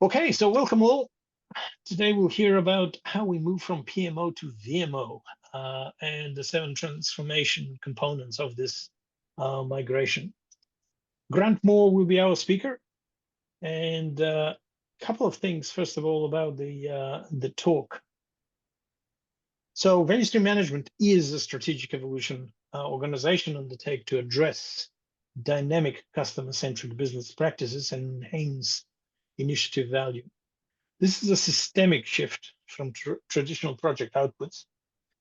Okay, so welcome all. Today we'll hear about how we move from PMO to VMO and the 7 transformation components of this migration. Grant Moore will be our speaker, and a couple of things. First of all, about the talk. So, value stream management is a strategic evolution organization undertake to address dynamic customer-centric business practices and enhance initiative value. This is a systemic shift from traditional project outputs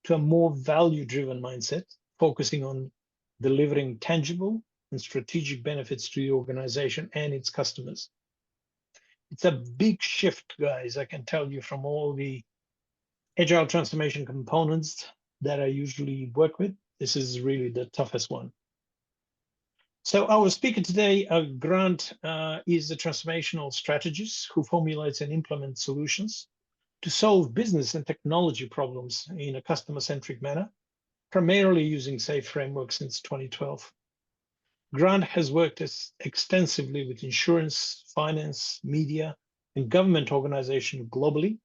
to a more value-driven mindset, focusing on delivering tangible and strategic benefits to the organization and its customers. It's a big shift, guys, I can tell you, from all the agile transformation components that I usually work with. This is really the toughest one. So our speaker today, Grant, is a transformational strategist who formulates and implements solutions to solve business and technology problems in a customer-centric manner, primarily using SAFe framework since 2012. Grant has worked extensively with insurance, finance, media, and government organizations globally,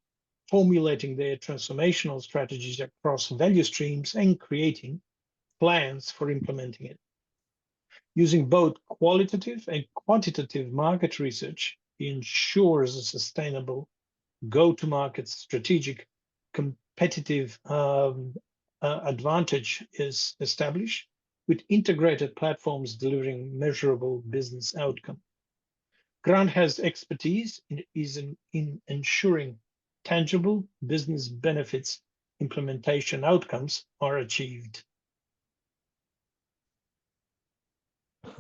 formulating their transformational strategies across value streams and creating plans for implementing it. Using both qualitative and quantitative market research, he ensures a sustainable go-to-market strategic competitive advantage is established with integrated platforms delivering measurable business outcome. Grant has expertise in ensuring tangible business benefits implementation outcomes are achieved.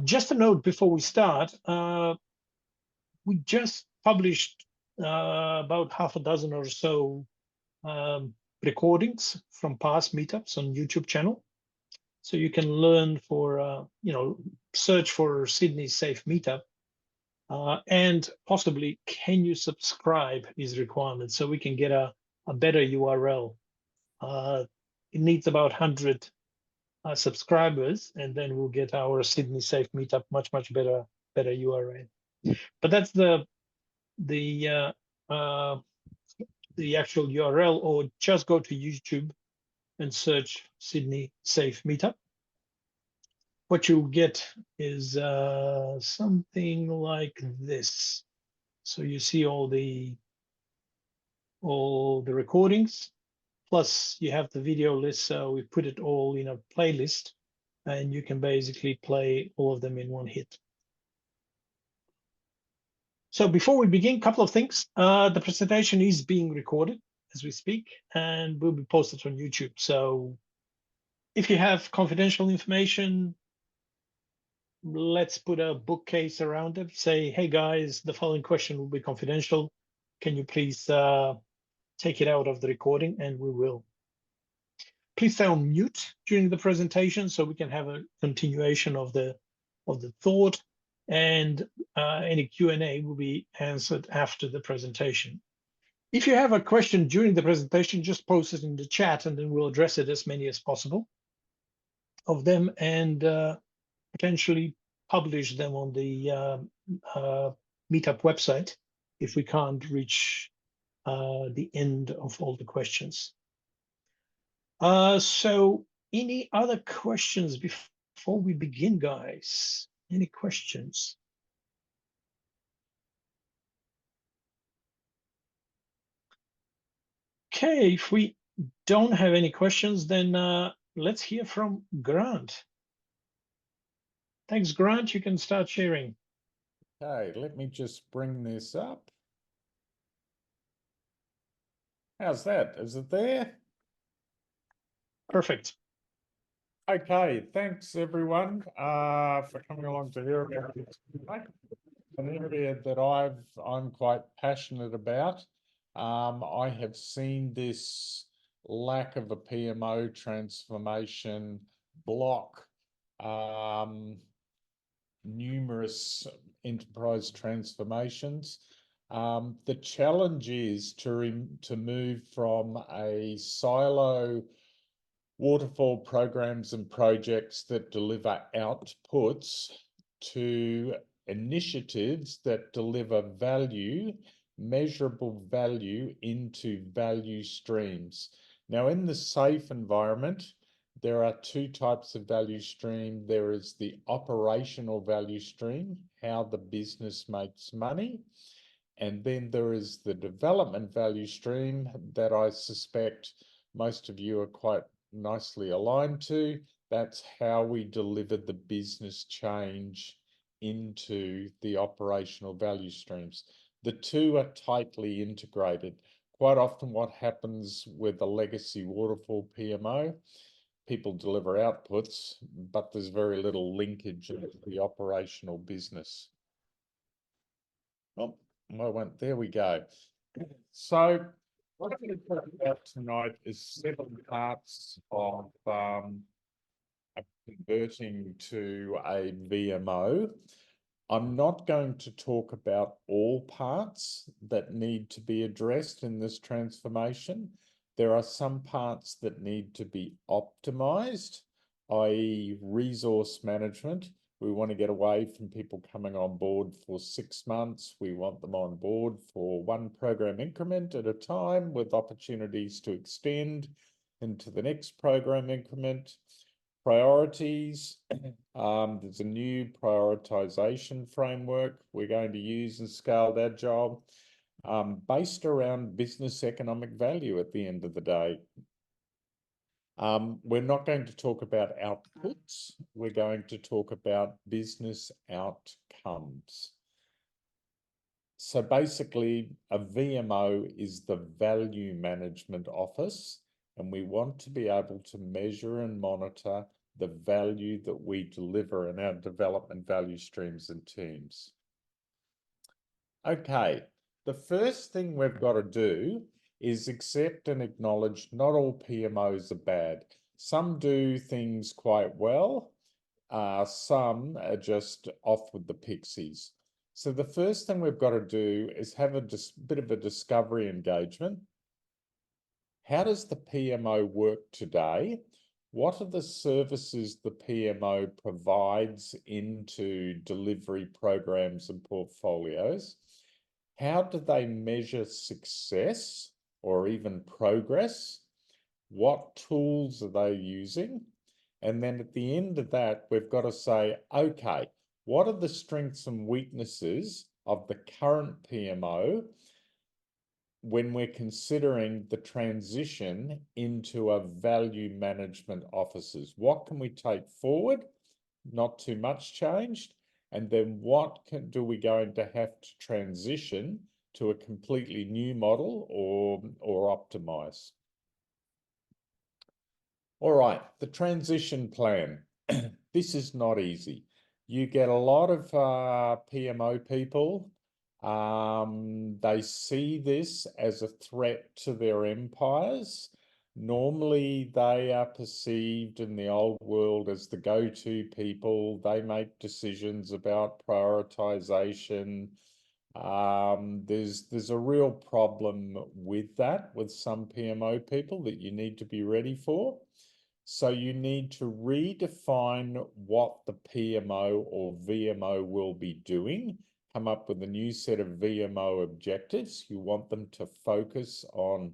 Just a note before we start, we just published about half a dozen or so recordings from past meetups on YouTube channel. So you can learn for, search for Sydney SAFe meetup and possibly can you subscribe is requirement so we can get a better URL. It needs about 100 subscribers and then we'll get our Sydney SAFe meetup much better URL. But that's the actual URL, or just go to YouTube and search Sydney SAFe meetup. What you'll get is something like this. So you see all the recordings, plus you have the video list. So we put it all in a playlist and you can basically play all of them in one hit. So before we begin, a couple of things. The presentation is being recorded as we speak and will be posted on YouTube. So if you have confidential information, let's put a bookcase around it. Say, hey guys, the following question will be confidential. Can you please take it out of the recording? And we will. Please stay on mute during the presentation so we can have a continuation of the thought. And any Q&A will be answered after the presentation. If you have a question during the presentation, just post it in the chat and then we'll address it as many as possible of them and potentially publish them on the meetup website if we can't reach the end of all the questions. So any other questions before we begin, guys? Any questions? Okay, if we don't have any questions, then let's hear from Grant. Thanks, Grant. You can start sharing. Okay, let me just bring this up. How's that? Is it there? Perfect. Okay, thanks everyone for coming along to hear about this. An area that I'm quite passionate about. I have seen this lack of a PMO transformation block numerous enterprise transformations. The challenge is to move from a silo waterfall programs and projects that deliver outputs to initiatives that deliver value measurable value into value streams. Now, in the SAFe environment, there are two types of value stream. There is the operational value stream, how the business makes money. And then there is the development value stream that I suspect most of you are quite nicely aligned to. That's how we deliver the business change into the operational value streams. The two are tightly integrated. Quite often what happens with a legacy waterfall PMO, people deliver outputs, but there's very little linkage into the operational business. Oh, there we go. So what I'm going to talk about tonight is 7 parts of converting to a VMO. I'm not going to talk about all parts that need to be addressed in this transformation. There are some parts that need to be optimized, i.e. resource management. We want to get away from people coming on board for 6 months. We want them on board for 1 program increment at a time with opportunities to extend into the next program increment. Priorities, there's a new prioritization framework we're going to use in Scaled Agile, based around business economic value at the end of the day. We're not going to talk about outputs. We're going to talk about business outcomes. So basically, a VMO is the value management office, and we want to be able to measure and monitor the value that we deliver in our development value streams and teams. Okay, the first thing we've got to do is accept and acknowledge not all PMOs are bad. Some do things quite well, some are just off with the pixies. So the first thing we've got to do is have a bit of a discovery engagement. How does the PMO work today? What are the services the PMO provides into delivery programs and portfolios? How do they measure success or even progress? What tools are they using? And then at the end of that, we've got to say, okay, what are the strengths and weaknesses of the current PMO when we're considering the transition into a value management offices? What can we take forward? Not too much changed. And then what do we going to have to transition to a completely new model or optimize? All right, the transition plan. This is not easy. You get a lot of PMO people. They see this as a threat to their empires. Normally, they are perceived in the old world as the go-to people. They make decisions about prioritization. There's a real problem with that with some PMO people that you need to be ready for. So you need to redefine what the PMO or VMO will be doing, come up with a new set of VMO objectives. You want them to focus on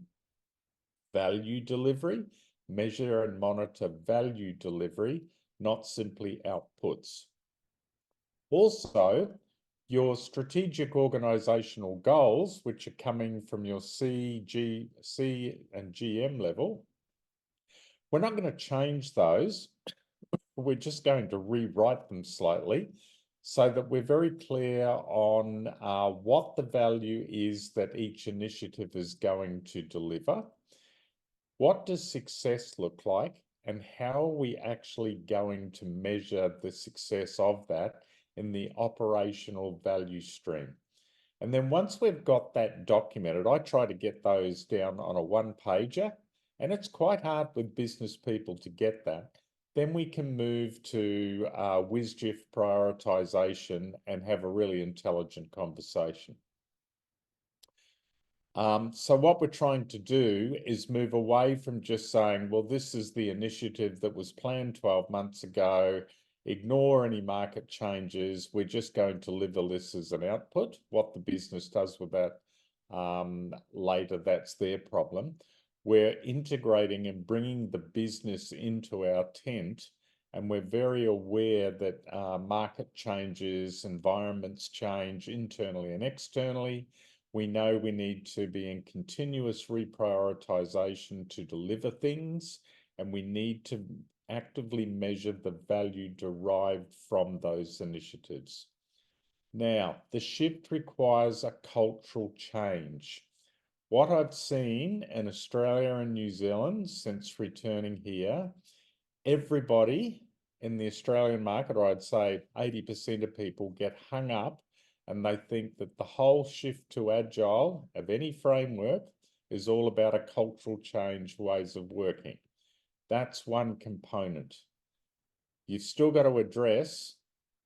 value delivery, measure and monitor value delivery, not simply outputs. Also, your strategic organizational goals, which are coming from your C, and GM level, we're not going to change those. We're just going to rewrite them slightly so that we're very clear on what the value is that each initiative is going to deliver. What does success look like, and how are we actually going to measure the success of that in the operational value stream? And then once we've got that documented, I try to get those down on a 1-pager, and it's quite hard with business people to get that. Then we can move to WSGIF prioritization and have a really intelligent conversation. So what we're trying to do is move away from just saying, well, this is the initiative that was planned 12 months ago, ignore any market changes, we're just going to deliver this as an output. What the business does with that, later, that's their problem. We're integrating and bringing the business into our tent, and we're very aware that market changes, environments change internally and externally. We know we need to be in continuous reprioritization to deliver things, and we need to actively measure the value derived from those initiatives. Now, the shift requires a cultural change. What I've seen in Australia and New Zealand since returning here, everybody in the Australian market, or I'd say 80% of people, get hung up and they think that the whole shift to agile of any framework is all about a cultural change, ways of working. That's one component. You've still got to address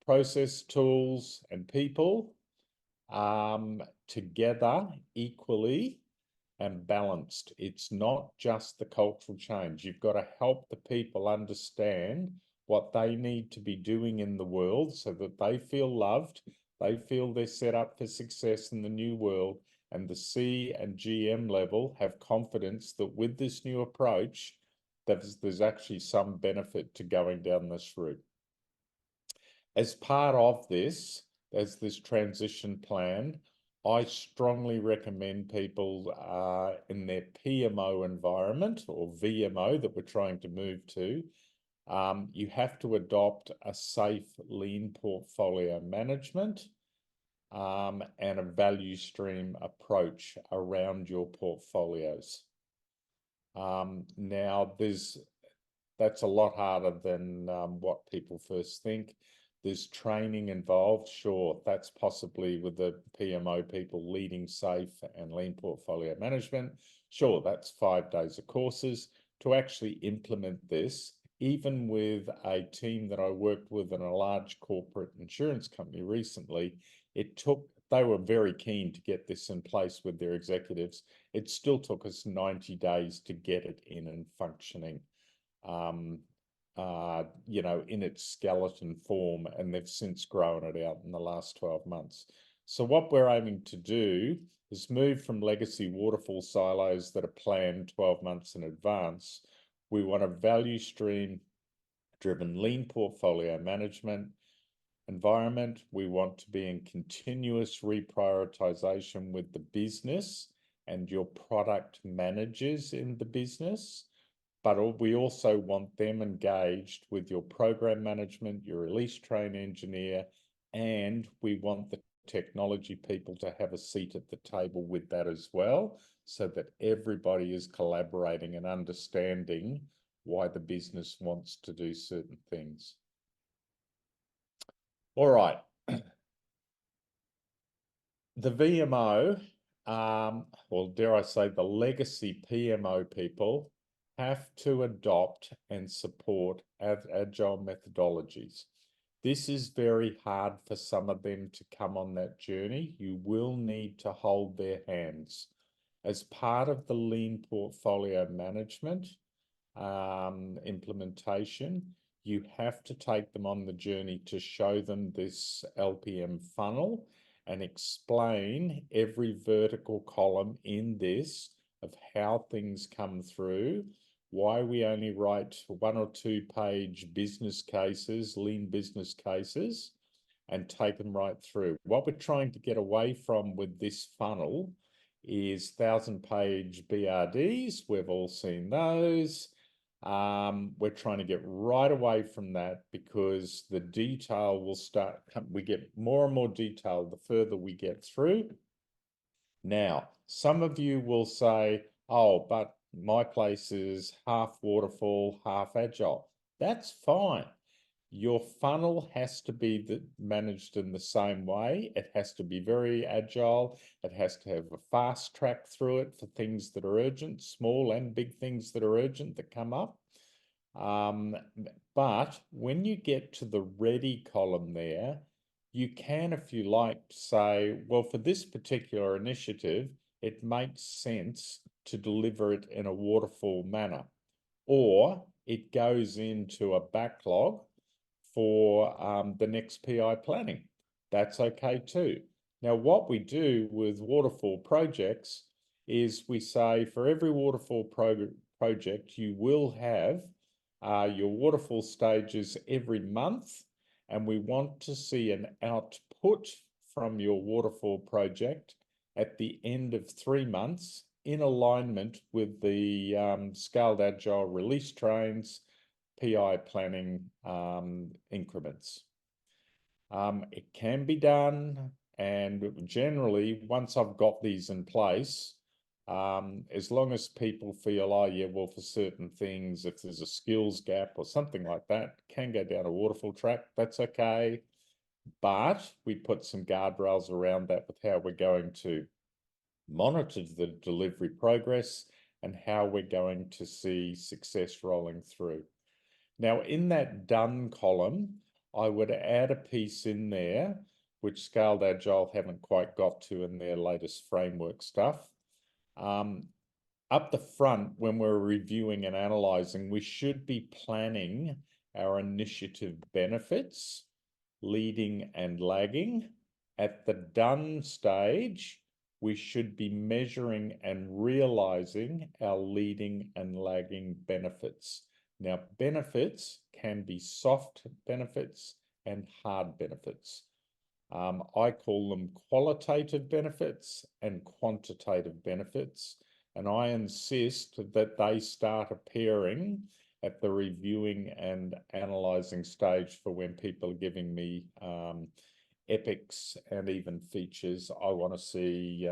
process, tools, and people together equally and balanced. It's not just the cultural change. You've got to help the people understand what they need to be doing in the world so that they feel loved, they feel they're set up for success in the new world, and the C and GM level have confidence that with this new approach, there's actually some benefit to going down this route. As part of this, as this transition plan, I strongly recommend people in their PMO environment or VMO that we're trying to move to, you have to adopt a SAFe lean portfolio management and a value stream approach around your portfolios. Now, that's a lot harder than what people first think. There's training involved, sure, that's possibly with the PMO people leading SAFe and lean portfolio management. Sure, that's 5 days of courses. To actually implement this, even with a team that I worked with in a large corporate insurance company recently, they were very keen to get this in place with their executives. It still took us 90 days to get it in and functioning. In its skeleton form, and they've since grown it out in the last 12 months. So what we're aiming to do is move from legacy waterfall silos that are planned 12 months in advance. We want a value stream driven lean portfolio management environment. We want to be in continuous reprioritization with the business and your product managers in the business. But we also want them engaged with your program management, your release train engineer, and we want the technology people to have a seat at the table with that as well, so that everybody is collaborating and understanding why the business wants to do certain things. All right. The VMO, or dare I say the legacy PMO people, have to adopt and support agile methodologies. This is very hard for some of them to come on that journey. You will need to hold their hands. As part of the lean portfolio management implementation, you have to take them on the journey to show them this LPM funnel and explain every vertical column in this of how things come through, why we only write 1 or 2 page business cases, lean business cases, and take them right through. What we're trying to get away from with this funnel is 1,000-page BRDs. We've all seen those. We're trying to get right away from that because the detail will start, we get more and more detail the further we get through. Now, some of you will say, oh, but my place is half waterfall, half agile. That's fine. Your funnel has to be managed in the same way. It has to be very agile. It has to have a fast track through it for things that are urgent, small and big things that are urgent that come up. But when you get to the ready column there, you can, if you like, say, well, for this particular initiative, it makes sense to deliver it in a waterfall manner, or it goes into a backlog for the next PI planning. That's okay too. Now, what we do with waterfall projects is we say for every waterfall project, you will have your waterfall stages every month, and we want to see an output from your waterfall project at the end of 3 months in alignment with the Scaled Agile release trains, PI planning increments. It can be done, and generally, once I've got these in place, as long as people feel, oh yeah, well, for certain things, if there's a skills gap or something like that, can go down a waterfall track, that's okay. But we put some guardrails around that with how we're going to monitor the delivery progress and how we're going to see success rolling through. Now, in that done column, I would add a piece in there, which Scaled Agile haven't quite got to in their latest framework stuff. Up the front, when we're reviewing and analysing, we should be planning our initiative benefits, leading and lagging. At the done stage, we should be measuring and realising our leading and lagging benefits. Now, benefits can be soft benefits and hard benefits. I call them qualitative benefits and quantitative benefits, and I insist that they start appearing at the reviewing and analysing stage for when people are giving me epics and even features. I want to see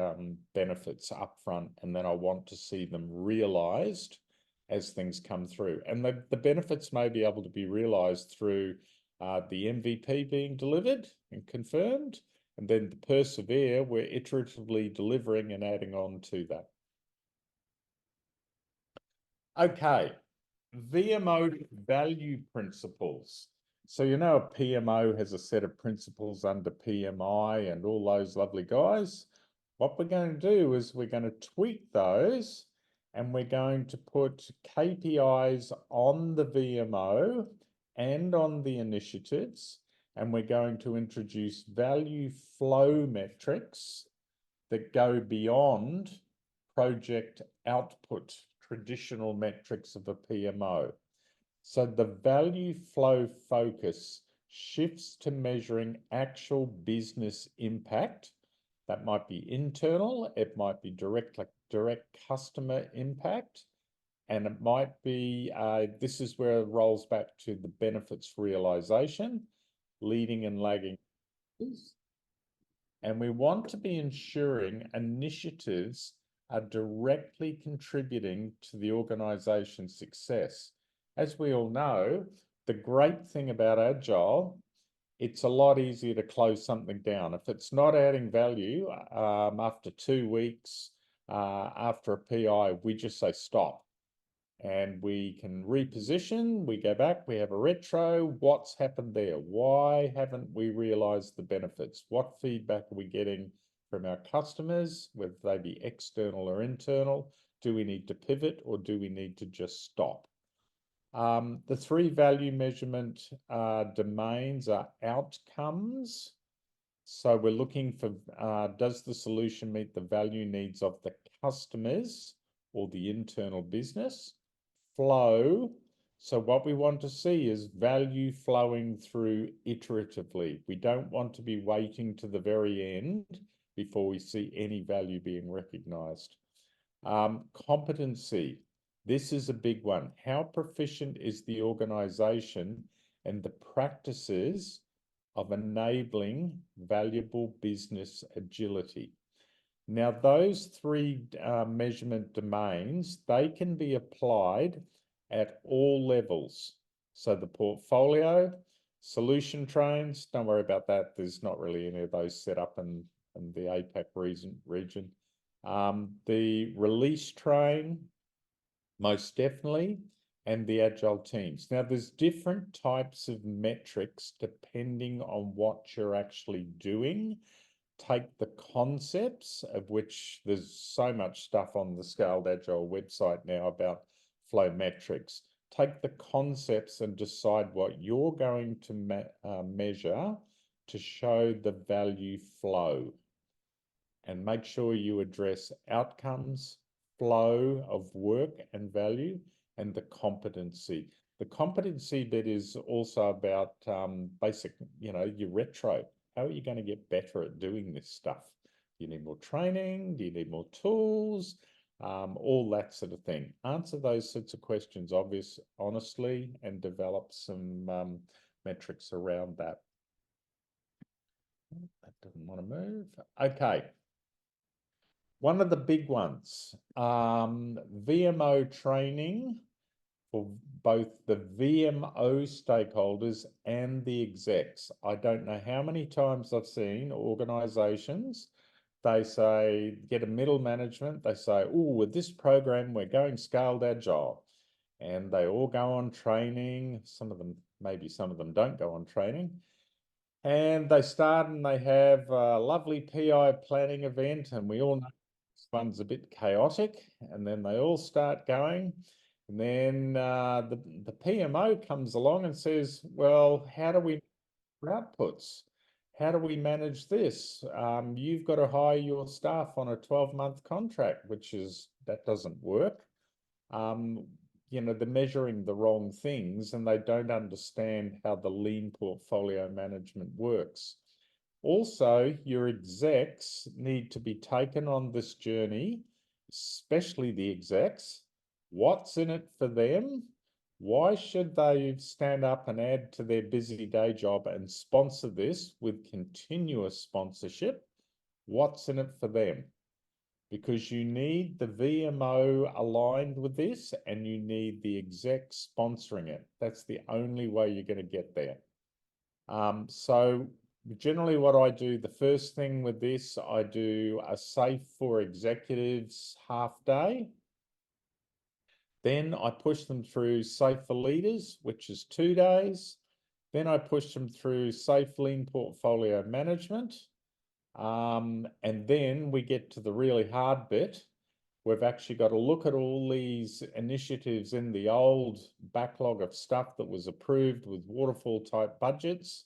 benefits up front, and then I want to see them realised as things come through. And the benefits may be able to be realised through the MVP being delivered and confirmed, and then the persevere, we're iteratively delivering and adding on to that. Okay, VMO value principles. So you know a PMO has a set of principles under PMI and all those lovely guys. What we're going to do is we're going to tweak those, and we're going to put KPIs on the VMO and on the initiatives, and we're going to introduce value flow metrics that go beyond project output, traditional metrics of a PMO. So the value flow focus shifts to measuring actual business impact. That might be internal, it might be direct customer impact, and it might be, this is where it rolls back to the benefits realization, leading and lagging. And we want to be ensuring initiatives are directly contributing to the organization's success. As we all know, the great thing about Agile, it's a lot easier to close something down. If it's not adding value, after 2 weeks, after a PI, we just say stop. And we can reposition, we go back, we have a retro. What's happened there? Why haven't we realized the benefits? What feedback are we getting from our customers, whether they be external or internal? Do we need to pivot, or do we need to just stop? The 3 value measurement domains are outcomes. So we're looking for, does the solution meet the value needs of the customers or the internal business? Flow. So what we want to see is value flowing through iteratively. We don't want to be waiting to the very end before we see any value being recognized. Competency. This is a big one. How proficient is the organization and the practices of enabling valuable business agility? Now, those 3 measurement domains, they can be applied at all levels. So the portfolio, solution trains, don't worry about that. There's not really any of those set up in the APAC region. The release train, most definitely, and the agile teams. Now, there's different types of metrics depending on what you're actually doing. Take the concepts, of which there's so much stuff on the Scaled Agile website now about flow metrics. Take the concepts and decide what you're going to measure to show the value flow. and make sure you address outcomes, flow of work and value, and the competency. The competency bit is also about basic, your retro. How are you going to get better at doing this stuff? Do you need more training? Do you need more tools? All that sort of thing. Answer those sorts of questions honestly, and develop some metrics around that. That doesn't want to move. Okay. One of the big ones, VMO training for both the VMO stakeholders and the execs. I don't know how many times I've seen organizations, they say, get a middle management, they say, oh, with this program, we're going scaled agile. And they all go on training. Maybe some of them don't go on training. And they start and they have a lovely PI planning event, and we all know this one's a bit chaotic, and then they all start going. And then the PMO comes along and says, well, how do we outputs? How do we manage this? You've got to hire your staff on a 12-month contract, that doesn't work. They're measuring the wrong things, and they don't understand how the lean portfolio management works. Also, your execs need to be taken on this journey, especially the execs. What's in it for them? Why should they stand up and add to their busy day job and sponsor this with continuous sponsorship? What's in it for them? Because you need the VMO aligned with this, and you need the exec sponsoring it. That's the only way you're going to get there. So generally what I do, the first thing with this, I do a SAFe for executives half day. Then I push them through SAFe for leaders, which is 2 days. Then I push them through SAFe lean portfolio management. And then we get to the really hard bit. We've actually got to look at all these initiatives in the old backlog of stuff that was approved with waterfall type budgets.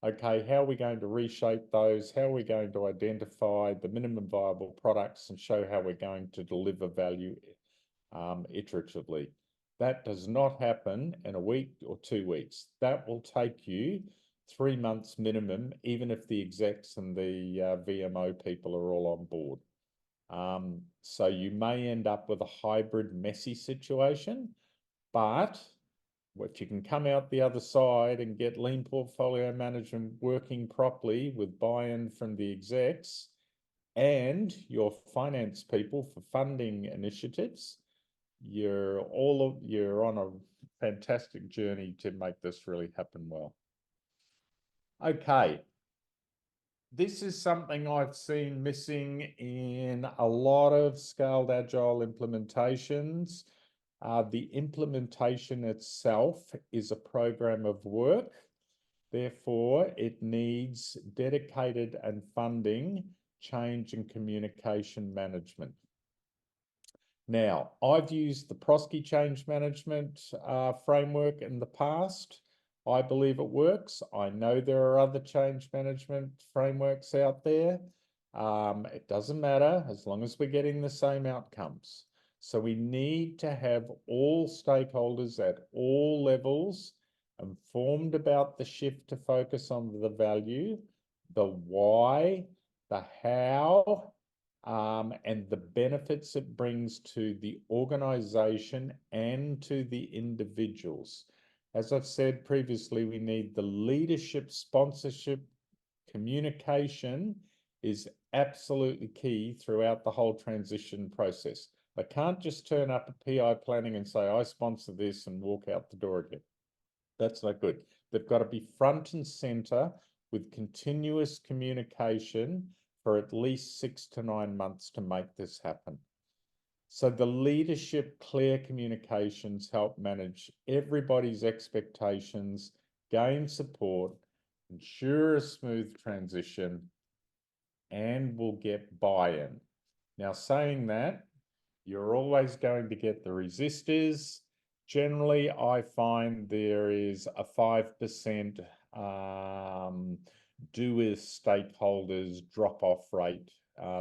Okay, how are we going to reshape those? How are we going to identify the minimum viable products and show how we're going to deliver value iteratively? That does not happen in a week or 2 weeks. That will take you 3 months minimum, even if the execs and the VMO people are all on board. So you may end up with a hybrid, messy situation, but if you can come out the other side and get lean portfolio management working properly with buy-in from the execs and your finance people for funding initiatives, you're on a fantastic journey to make this really happen well. Okay. This is something I've seen missing in a lot of scaled agile implementations. The implementation itself is a program of work. Therefore, it needs dedicated and funding, change and communication management. Now, I've used the Prosky change management framework in the past. I believe it works. I know there are other change management frameworks out there. It doesn't matter as long as we're getting the same outcomes. So we need to have all stakeholders at all levels informed about the shift to focus on the value, the why, the how, and the benefits it brings to the organization and to the individuals. As I've said previously, we need the leadership, sponsorship, communication is absolutely key throughout the whole transition process. I can't just turn up at PI planning and say, I sponsor this and walk out the door again. That's not good. They've got to be front and center with continuous communication for at least 6 to 9 months to make this happen. So the leadership, clear communications help manage everybody's expectations, gain support, ensure a smooth transition, and will get buy-in. Now, saying that, you're always going to get the resistors. Generally, I find there is a 5% do with stakeholders drop-off rate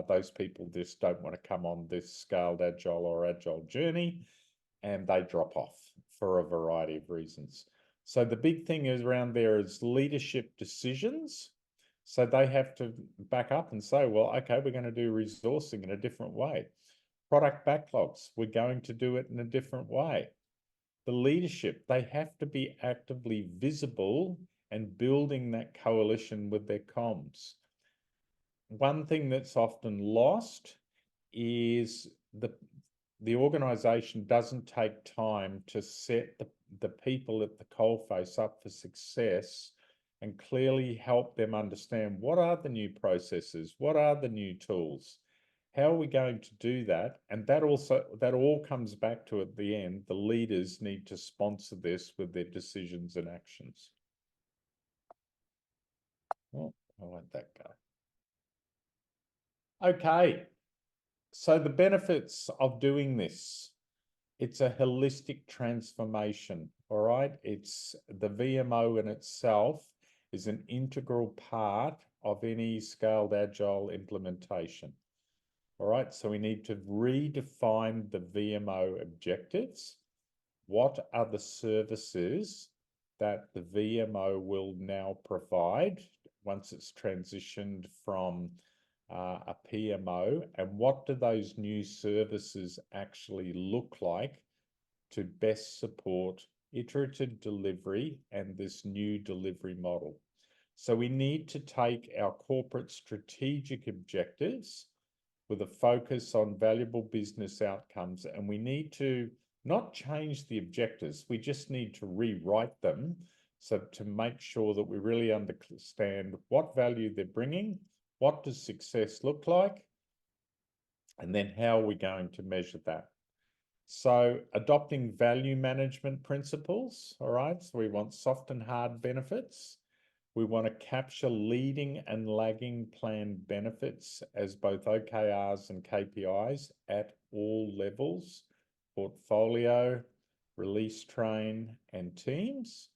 those people just don't want to come on this scaled agile or agile journey, and they drop off for a variety of reasons. So the big thing is around there is leadership decisions. So they have to back up and say, well, okay, we're going to do resourcing in a different way. Product backlogs, we're going to do it in a different way. The leadership, they have to be actively visible and building that coalition with their comms. One thing that's often lost is the organization doesn't take time to set the people at the coalface up for success and clearly help them understand what are the new processes, what are the new tools, how are we going to do that? And that all comes back to, at the end, the leaders need to sponsor this with their decisions and actions. Oh, I'll let that go. Okay, so the benefits of doing this. It's a holistic transformation, all right? It's the VMO in itself is an integral part of any scaled agile implementation. All right, so we need to redefine the VMO objectives. What are the services that the VMO will now provide once it's transitioned from a PMO, and what do those new services actually look like to best support iterative delivery and this new delivery model? So we need to take our corporate strategic objectives with a focus on valuable business outcomes, and we need to not change the objectives, we just need to rewrite them so to make sure that we really understand what value they're bringing, what does success look like, and then how are we going to measure that? So adopting value management principles, all right? So we want soft and hard benefits. We want to capture leading and lagging planned benefits as both OKRs and KPIs at all levels, portfolio, release train, and teams.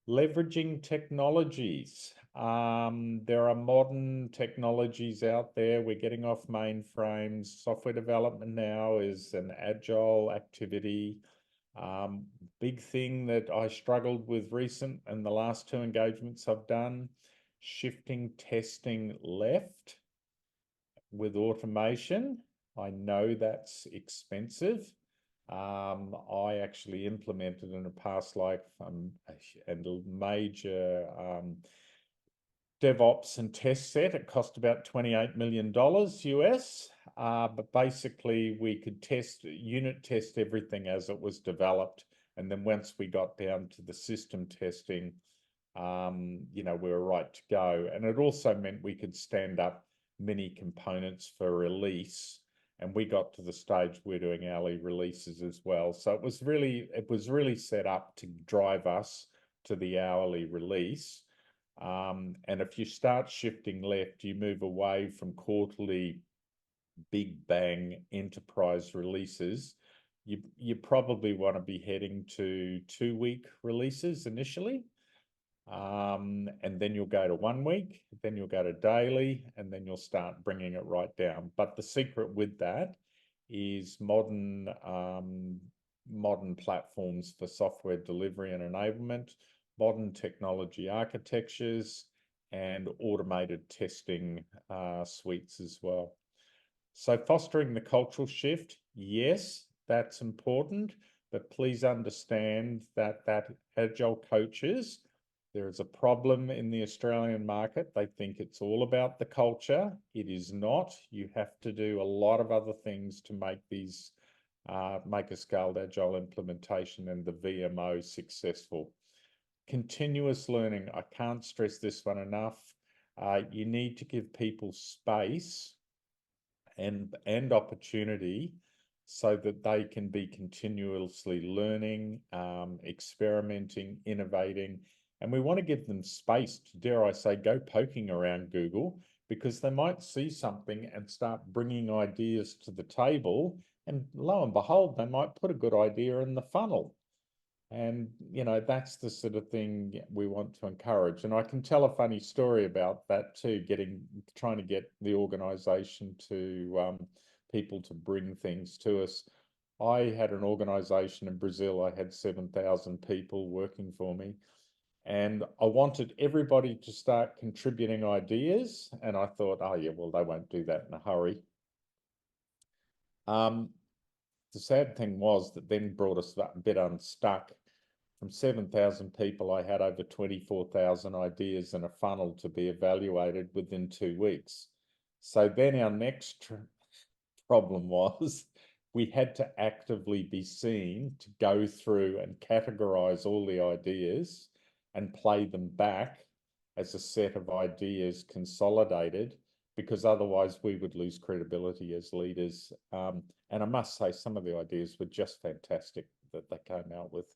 Leveraging technologies. There are modern technologies out there. We're getting off mainframes. Software development now is an agile activity. Big thing that I struggled with recent and the last 2 engagements I've done, shifting testing left with automation. I know that's expensive. I actually implemented in a past life and a major DevOps and test set. It cost about $28 million US, but basically we could unit test everything as it was developed. And then once we got down to the system testing, we were right to go. And it also meant we could stand up mini components for release. And we got to the stage we're doing hourly releases as well. So it was really set up to drive us to the hourly release. And if you start shifting left, you move away from quarterly big bang enterprise releases. You probably want to be heading to 2-week releases initially. And then you'll go to 1 week, then you'll go to daily, and then you'll start bringing it right down. But the secret with that is modern platforms for software delivery and enablement, modern technology architectures, and automated testing suites as well. So fostering the cultural shift, yes, that's important, but please understand that agile coaches, there is a problem in the Australian market. They think it's all about the culture. It is not. You have to do a lot of other things to make these, make a scaled agile implementation and the VMO successful. Continuous learning. I can't stress this one enough. You need to give people space and opportunity so that they can be continuously learning, experimenting, innovating. And we want to give them space to, dare I say, go poking around Google, because they might see something and start bringing ideas to the table. And lo and behold, they might put a good idea in the funnel. And, you know, that's the sort of thing we want to encourage. And I can tell a funny story about that too, trying to get the organization to people to bring things to us. I had an organization in Brazil. I had 7,000 people working for me. And I wanted everybody to start contributing ideas. And I thought, oh, yeah, well, they won't do that in a hurry. The sad thing was that then brought us a bit unstuck. From 7,000 people, I had over 24,000 ideas in a funnel to be evaluated within 2 weeks. So then our next problem was we had to actively be seen to go through and categorize all the ideas and play them back as a set of ideas consolidated, because otherwise we would lose credibility as leaders. And I must say, some of the ideas were just fantastic that they came out with.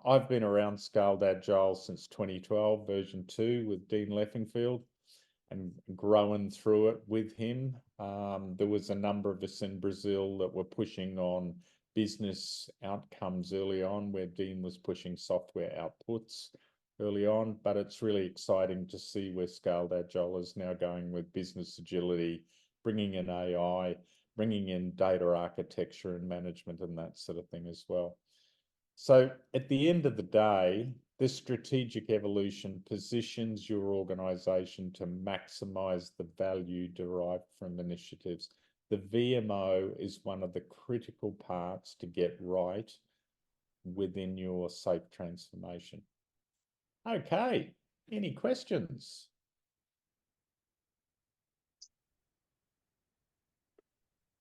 I've been around Scaled Agile since 2012, version 2 with Dean Leffingfield, and growing through it with him. There was a number of us in Brazil that were pushing on business outcomes early on, where Dean was pushing software outputs early on, but it's really exciting to see where Scaled Agile is now going with business agility, bringing in AI, bringing in data architecture and management and that sort of thing as well. So at the end of the day, this strategic evolution positions your organization to maximize the value derived from initiatives. The VMO is one of the critical parts to get right within your SAFe transformation. Okay, any questions?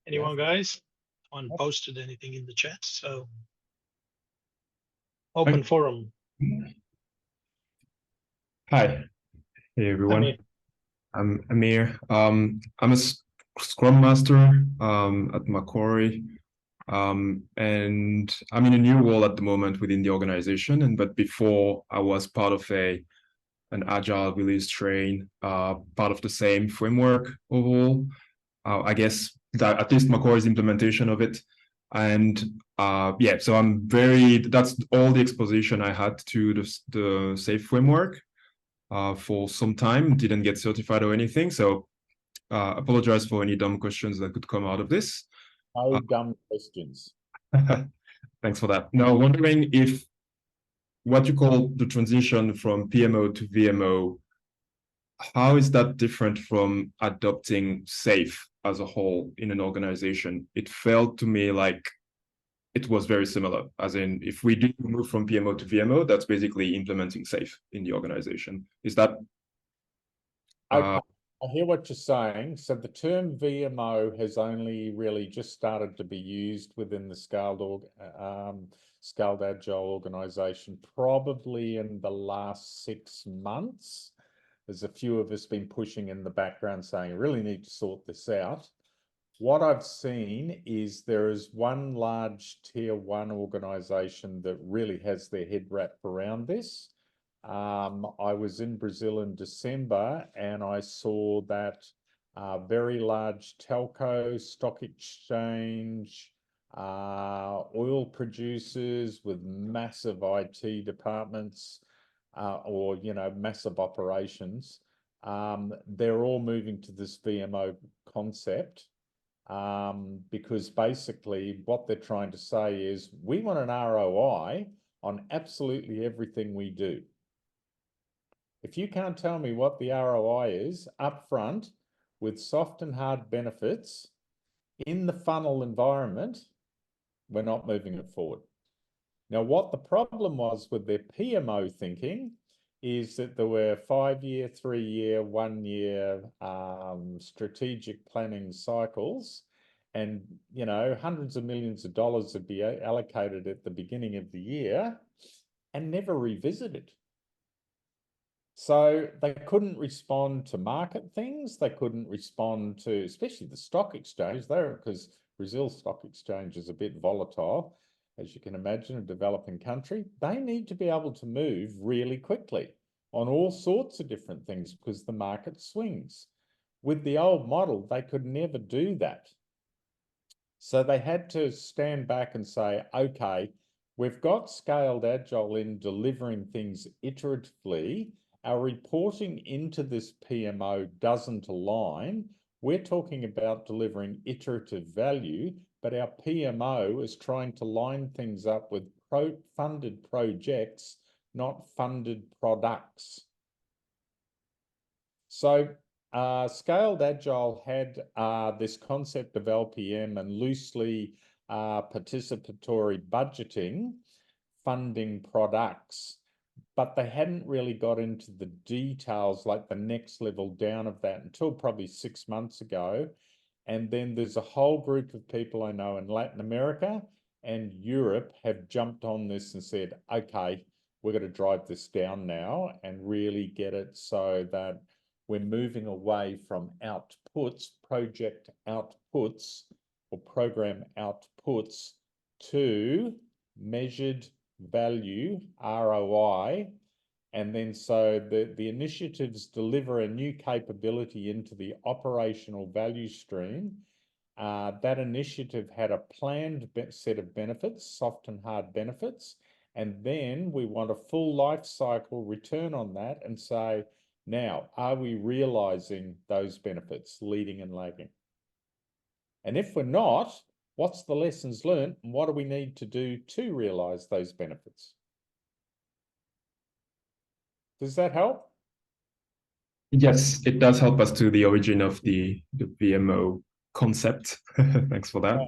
Anyone, guys? No one posted anything in the chat, so Hi. open forum. Hey everyone. Amir. I'm Amir. I'm a Scrum Master at Macquarie, and I'm in a new role at the moment within the organization. But before, I was part of an agile release train, part of the same framework overall. I guess that at least Macquarie's implementation of it. And yeah, so that's all the exposition I had to the SAFe framework. For some time, didn't get certified or anything. So apologize for any dumb questions that could come out of this. No dumb questions. Thanks for that. Now, wondering if what you call the transition from PMO to VMO, how is that different from adopting SAFe as a whole in an organization? It felt to me like it was very similar, as in if we do move from PMO to VMO, that's basically implementing SAFe in the organization. Is that? Okay, I hear what you're saying. So the term VMO has only really just started to be used within the Scaled Agile organization, probably in the last 6 months. There's a few of us been pushing in the background saying, I really need to sort this out. What I've seen is there is one large tier 1 organization that really has their head wrapped around this. I was in Brazil in December and I saw that very large telco, stock exchange, oil producers with massive IT departments or, you know, massive operations. They're all moving to this VMO concept. Because basically what they're trying to say is we want an ROI on absolutely everything we do. If you can't tell me what the ROI is upfront with soft and hard benefits in the funnel environment, we're not moving it forward. Now, what the problem was with their PMO thinking is that there were 5-year, 3-year, 1-year strategic planning cycles, and you know, hundreds of millions of dollars would be allocated at the beginning of the year and never revisited. So they couldn't respond to market things. They couldn't respond to, especially the stock exchange there, because Brazil's stock exchange is a bit volatile, as you can imagine, a developing country. They need to be able to move really quickly on all sorts of different things because the market swings. With the old model, they could never do that. So they had to stand back and say, okay, We've got scaled agile in delivering things iteratively. Our reporting into this PMO doesn't align. We're talking about delivering iterative value, but our PMO is trying to line things up with funded projects, not funded products. So scaled agile had this concept of LPM and loosely participatory budgeting, funding products, but they hadn't really got into the details, like the next level down of that, until probably 6 months ago. And then there's a whole group of people I know in Latin America and Europe have jumped on this and said, okay, we're going to drive this down now and really get it so that we're moving away from outputs, project outputs, or program outputs, to measured value, ROI. And then so the initiatives deliver a new capability into the operational value stream. That initiative had a planned set of benefits, soft and hard benefits. And then we want a full life cycle return on that and say, now, are we realizing those benefits, leading and lagging? And if we're not, what's the lessons learned and what do we need to do to realize those benefits? Does that help? Yes, it does help us to the origin of the VMO concept. Thanks for that.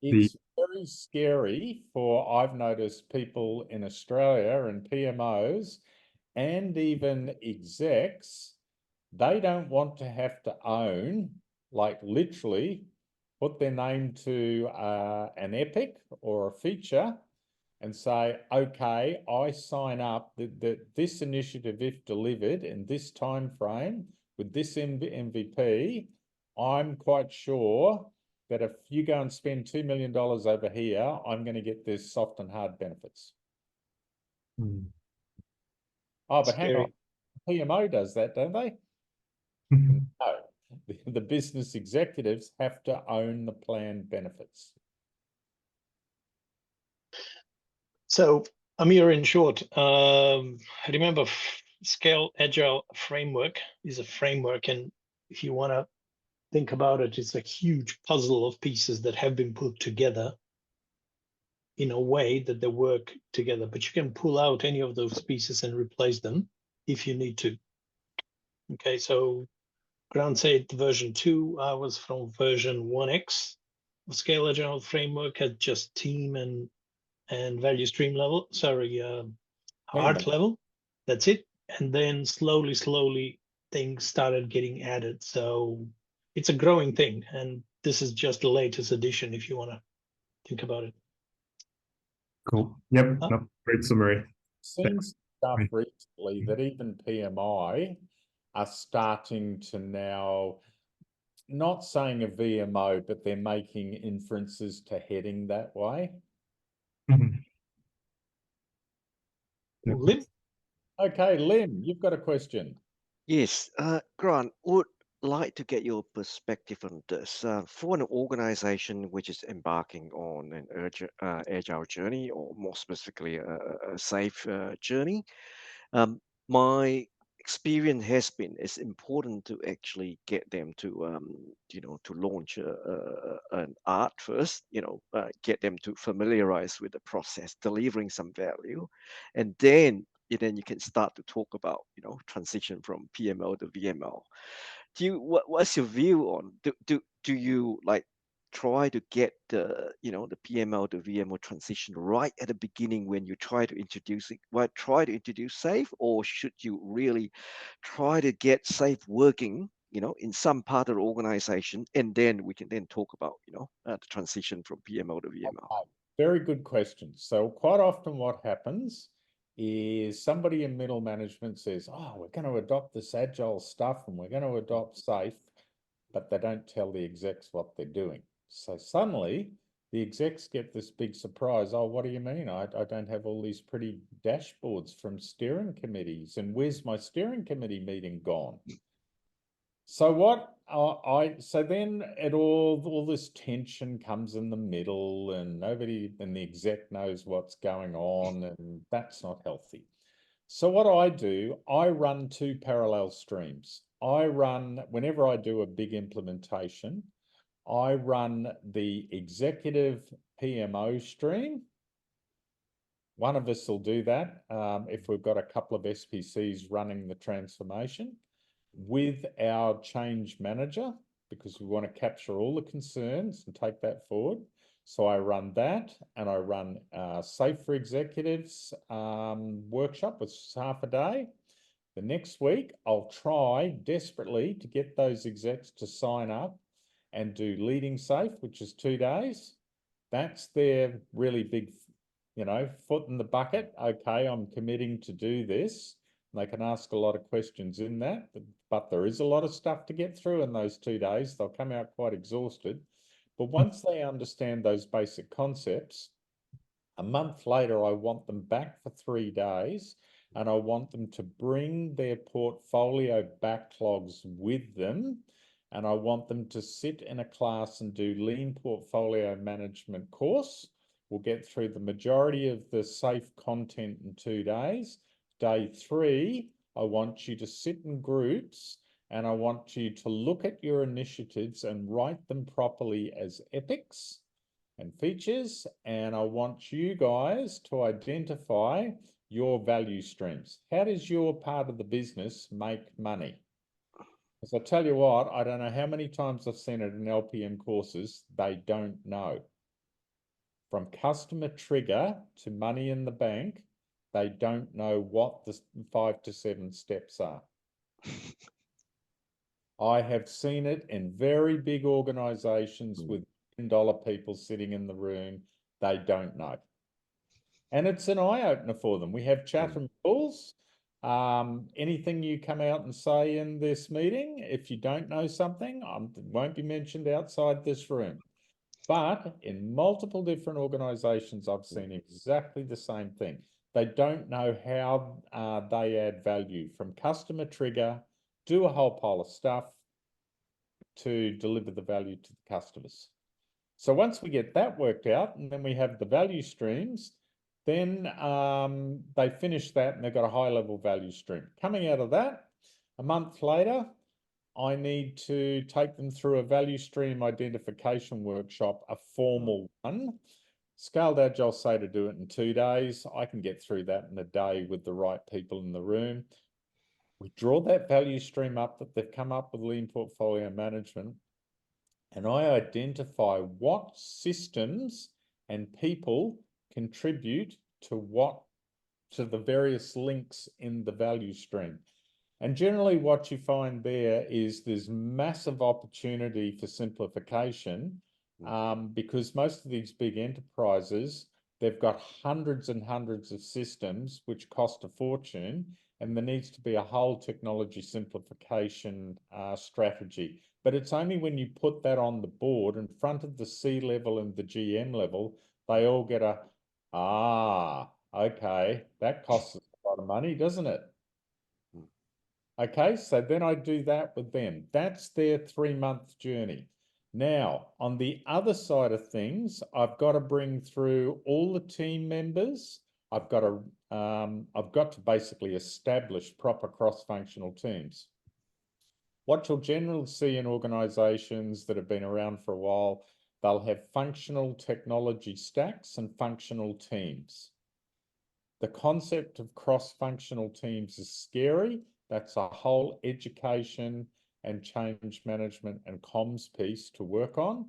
It's very scary for, I've noticed, people in Australia and PMOs and even execs, they don't want to have to own, like literally put their name to an epic or a feature and say, okay, I sign up that this initiative, if delivered in this time frame with this MVP, I'm quite sure that if you go and spend $2 million over here, I'm going to get this soft and hard benefits. Oh, but hang on, PMO does that, don't they? No, the business executives have to own the plan benefits. So, Amir, in short, remember, Scale Agile framework is a framework, and if you want to think about it, it's a huge puzzle of pieces that have been put together in a way that they work together. But you can pull out any of those pieces and replace them if you need to. Okay, so Grant said version 2, I was from version 1X. Scale Agile framework had just team and value stream level, art level. That's it. And then slowly things started getting added. So it's a growing thing. And this is just the latest edition if you want to think about it. Cool. Yep. No, great summary. Seen stuff recently that even PMI are starting to now, not saying a VMO, but they're making inferences to heading that way. Lim? Okay, Lim, you've got a question. Yes, Grant, would like to get your perspective on this. For an organization which is embarking on an agile journey, or more specifically, a SAFe journey, my experience has been it's important to actually get them to to launch an art first, get them to familiarize with the process, delivering some value, and then you can start to talk about transition from PMO to VMO. What's your view on, do you like try to get the the PMO to VMO transition right at the beginning when you try to introduce SAFe, or should you really try to get SAFe working in some part of the organization, and then we can then talk about the transition from PMO to VMO? Okay. Very good question. So quite often what happens is somebody in middle management says, oh, we're going to adopt this agile stuff and we're going to adopt SAFe, but they don't tell the execs what they're doing. So suddenly the execs get this big surprise. Oh, what do you mean? I don't have all these pretty dashboards from steering committees, and where's my steering committee meeting gone? So what so then all this tension comes in the middle, and nobody in the exec knows what's going on, and that's not healthy. So what I do, I run 2 parallel streams. Whenever I do a big implementation, I run the executive PMO stream. One of us will do that if we've got a couple of SPCs running the transformation with our change manager, because we want to capture all the concerns and take that forward. So I run that, and I run SAFe Agilists workshop, which is half a day. The next week, I'll try desperately to get those execs to sign up and do leading SAFe, which is 2 days. That's their really big, foot in the bucket. Okay, I'm committing to do this. They can ask a lot of questions in that, but there is a lot of stuff to get through in those 2 days. They'll come out quite exhausted. But once they understand those basic concepts, a month later, I want them back for 3 days, and I want them to bring their portfolio backlogs with them. And I want them to sit in a class and do lean portfolio management course. We'll get through the majority of the SAFe content in 2 days. Day 3, I want you to sit in groups, and I want you to look at your initiatives and write them properly as epics and features. And I want you guys to identify your value streams. How does your part of the business make money? Because I tell you what, I don't know how many times I've seen it in LPM courses, they don't know. From customer trigger to money in the bank, they don't know what the 5 to 7 steps are. I have seen it in very big organizations with $10 people sitting in the room. They don't know. And it's an eye-opener for them. We have chat and rules. Anything you come out and say in this meeting, if you don't know something, it won't be mentioned outside this room. But in multiple different organizations, I've seen exactly the same thing. They don't know how they add value from customer trigger, do a whole pile of stuff to deliver the value to the customers. So once we get that worked out, and then we have the value streams, then they finish that and they've got a high level value stream. Coming out of that, a month later, I need to take them through a value stream identification workshop, a formal one. Scaled Agile say to do it in 2 days. I can get through that in a day with the right people in the room. We draw that value stream up that they've come up with lean portfolio management, and I identify what systems and people contribute to the various links in the value stream. And generally what you find there is there's massive opportunity for simplification, because most of these big enterprises, they've got hundreds and hundreds of systems which cost a fortune, and there needs to be a whole technology simplification strategy. But it's only when you put that on the board in front of the C level and the GM level, they all get okay, that costs us a lot of money, doesn't it? Okay, so then I do that with them. That's their 3-month journey. Now, on the other side of things, I've got to bring through all the team members. I've got to basically establish proper cross-functional teams. What you'll generally see in organizations that have been around for a while, they'll have functional technology stacks and functional teams. The concept of cross-functional teams is scary. That's a whole education and change management and comms piece to work on.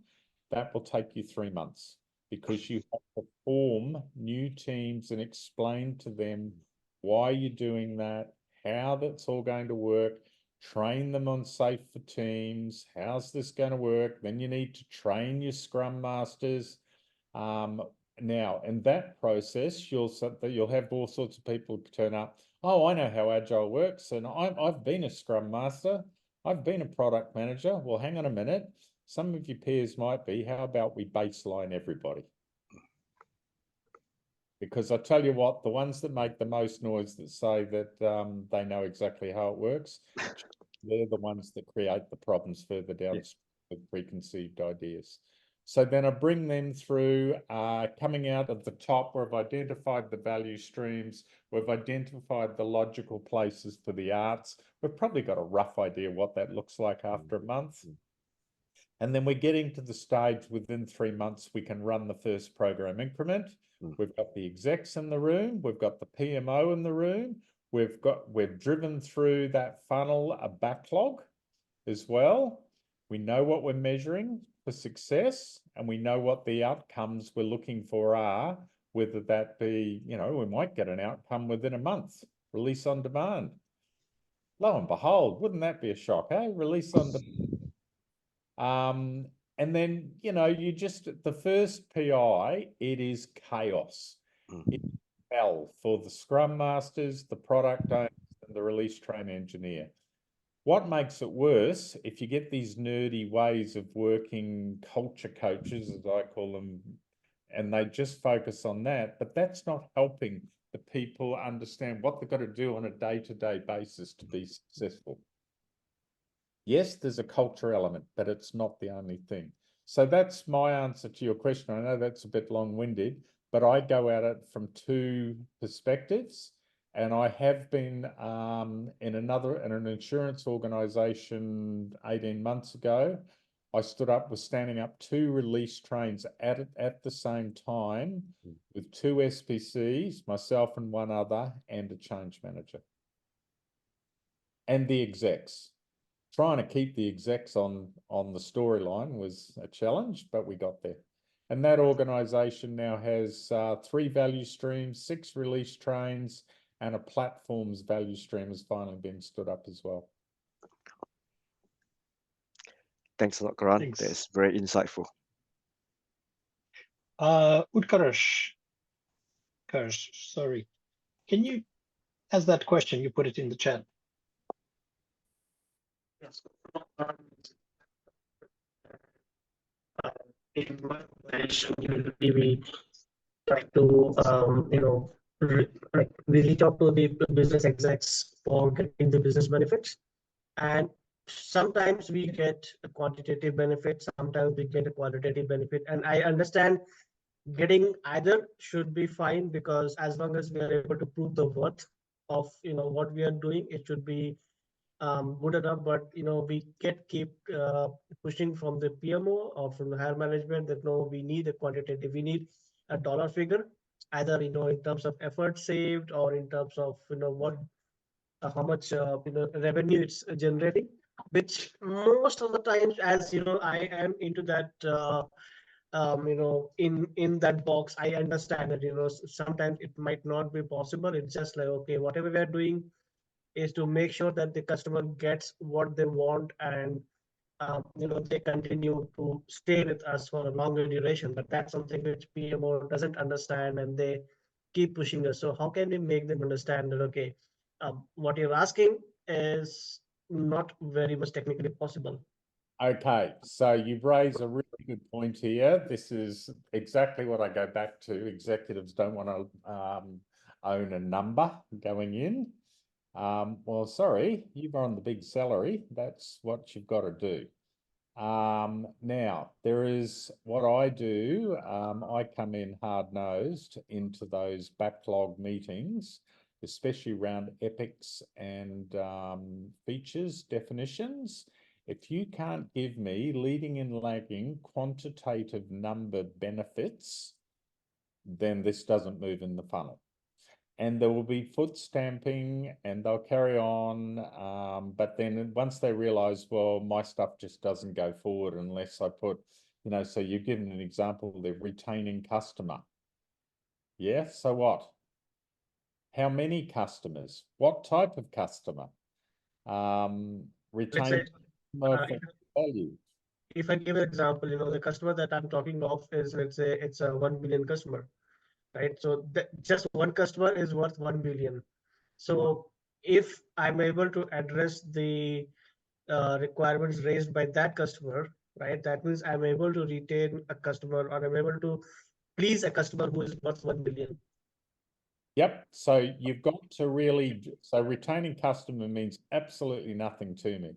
That will take you 3 months, because you have to form new teams and explain to them why you're doing that, how that's all going to work, train them on SAFe for teams. How's this going to work? Then you need to train your Scrum Masters. Now, in that process, you'll have all sorts of people turn up. Oh, I know how Agile works, and I've been a Scrum Master. I've been a product manager. Well, hang on a minute. Some of your peers might be. How about we baseline everybody? Because I tell you what, the ones that make the most noise that say that they know exactly how it works, they're the ones that create the problems further downstream with preconceived ideas. So then I bring them through, coming out of the top, we've identified the value streams, we've identified the logical places for the arts. We've probably got a rough idea what that looks like after a month. And then we're getting to the stage within 3 months, we can run the first program increment. We've got the execs in the room, we've got the PMO in the room, we've driven through that funnel a backlog as well. We know what we're measuring for success, and we know what the outcomes we're looking for are, whether that be, you know, we might get an outcome within a month, release on demand. Lo and behold, wouldn't that be a shock, eh? Release on demand. And then, you know, the first PI, it is chaos. It's hell for the Scrum Masters, the product owners, and the release train engineer. What makes it worse, if you get these nerdy ways of working, culture coaches, as I call them, and they just focus on that, but that's not helping the people understand what they've got to do on a day-to-day basis to be successful. Yes, there's a culture element, but it's not the only thing. So that's my answer to your question. I know that's a bit long-winded, but I go at it from 2 perspectives. And I have been in an insurance organization 18 months ago. I was standing up 2 release trains at the same time with 2 SPCs, myself and 1 other, and a change manager. And the execs. Trying to keep the execs on the storyline was a challenge, but we got there. And that organization now has 3 value streams, 6 release trains, and a platform's value stream has finally been stood up as well. Thanks a lot, Grant. Thanks. That's very insightful. Utkarsh, sorry. Can you ask that question? You put it in the chat. Yes. In my organization, we try to, like we reach out to the business execs for getting the business benefits. And sometimes we get a quantitative benefit, sometimes we get a qualitative benefit. And I understand getting either should be fine, because as long as we are able to prove the worth of, what we are doing, it should be good enough. But we keep pushing from the PMO or from the higher management that no, we need a quantitative, we need a dollar figure, either in terms of effort saved or in terms of what how much revenue it's generating, which most of the times, as I am into that in that box, I understand that sometimes it might not be possible. It's just like, okay, whatever we are doing is to make sure that the customer gets what they want, and they continue to stay with us for a longer duration. But that's something which PMO doesn't understand, and they keep pushing us. So how can we make them understand that, okay, what you're asking is not very much technically possible? Okay, so you've raised a really good point here. This is exactly what I go back to. Executives don't want to own a number going in. Well, sorry, you're on the big salary. That's what you've got to do. Now, there is what I do. I come in hard-nosed into those backlog meetings, especially around epics and features definitions. If you can't give me leading and lagging quantitative number benefits, then this doesn't move in the funnel. And there will be foot stamping and they'll carry on. But then once they realize, well, my stuff just doesn't go forward unless I put, so you've given an example, they're retaining customer. Yeah, so what? How many customers? What type of customer? Retain value. If I give an example, the customer that I'm talking of is, let's say it's a 1 million customer, right? So just one customer is worth 1 billion. So if I'm able to address the requirements raised by that customer, right, that means I'm able to retain a customer, or I'm able to please a customer who is worth 1 billion. Yep. So you've got to really, so retaining customer means absolutely nothing to me.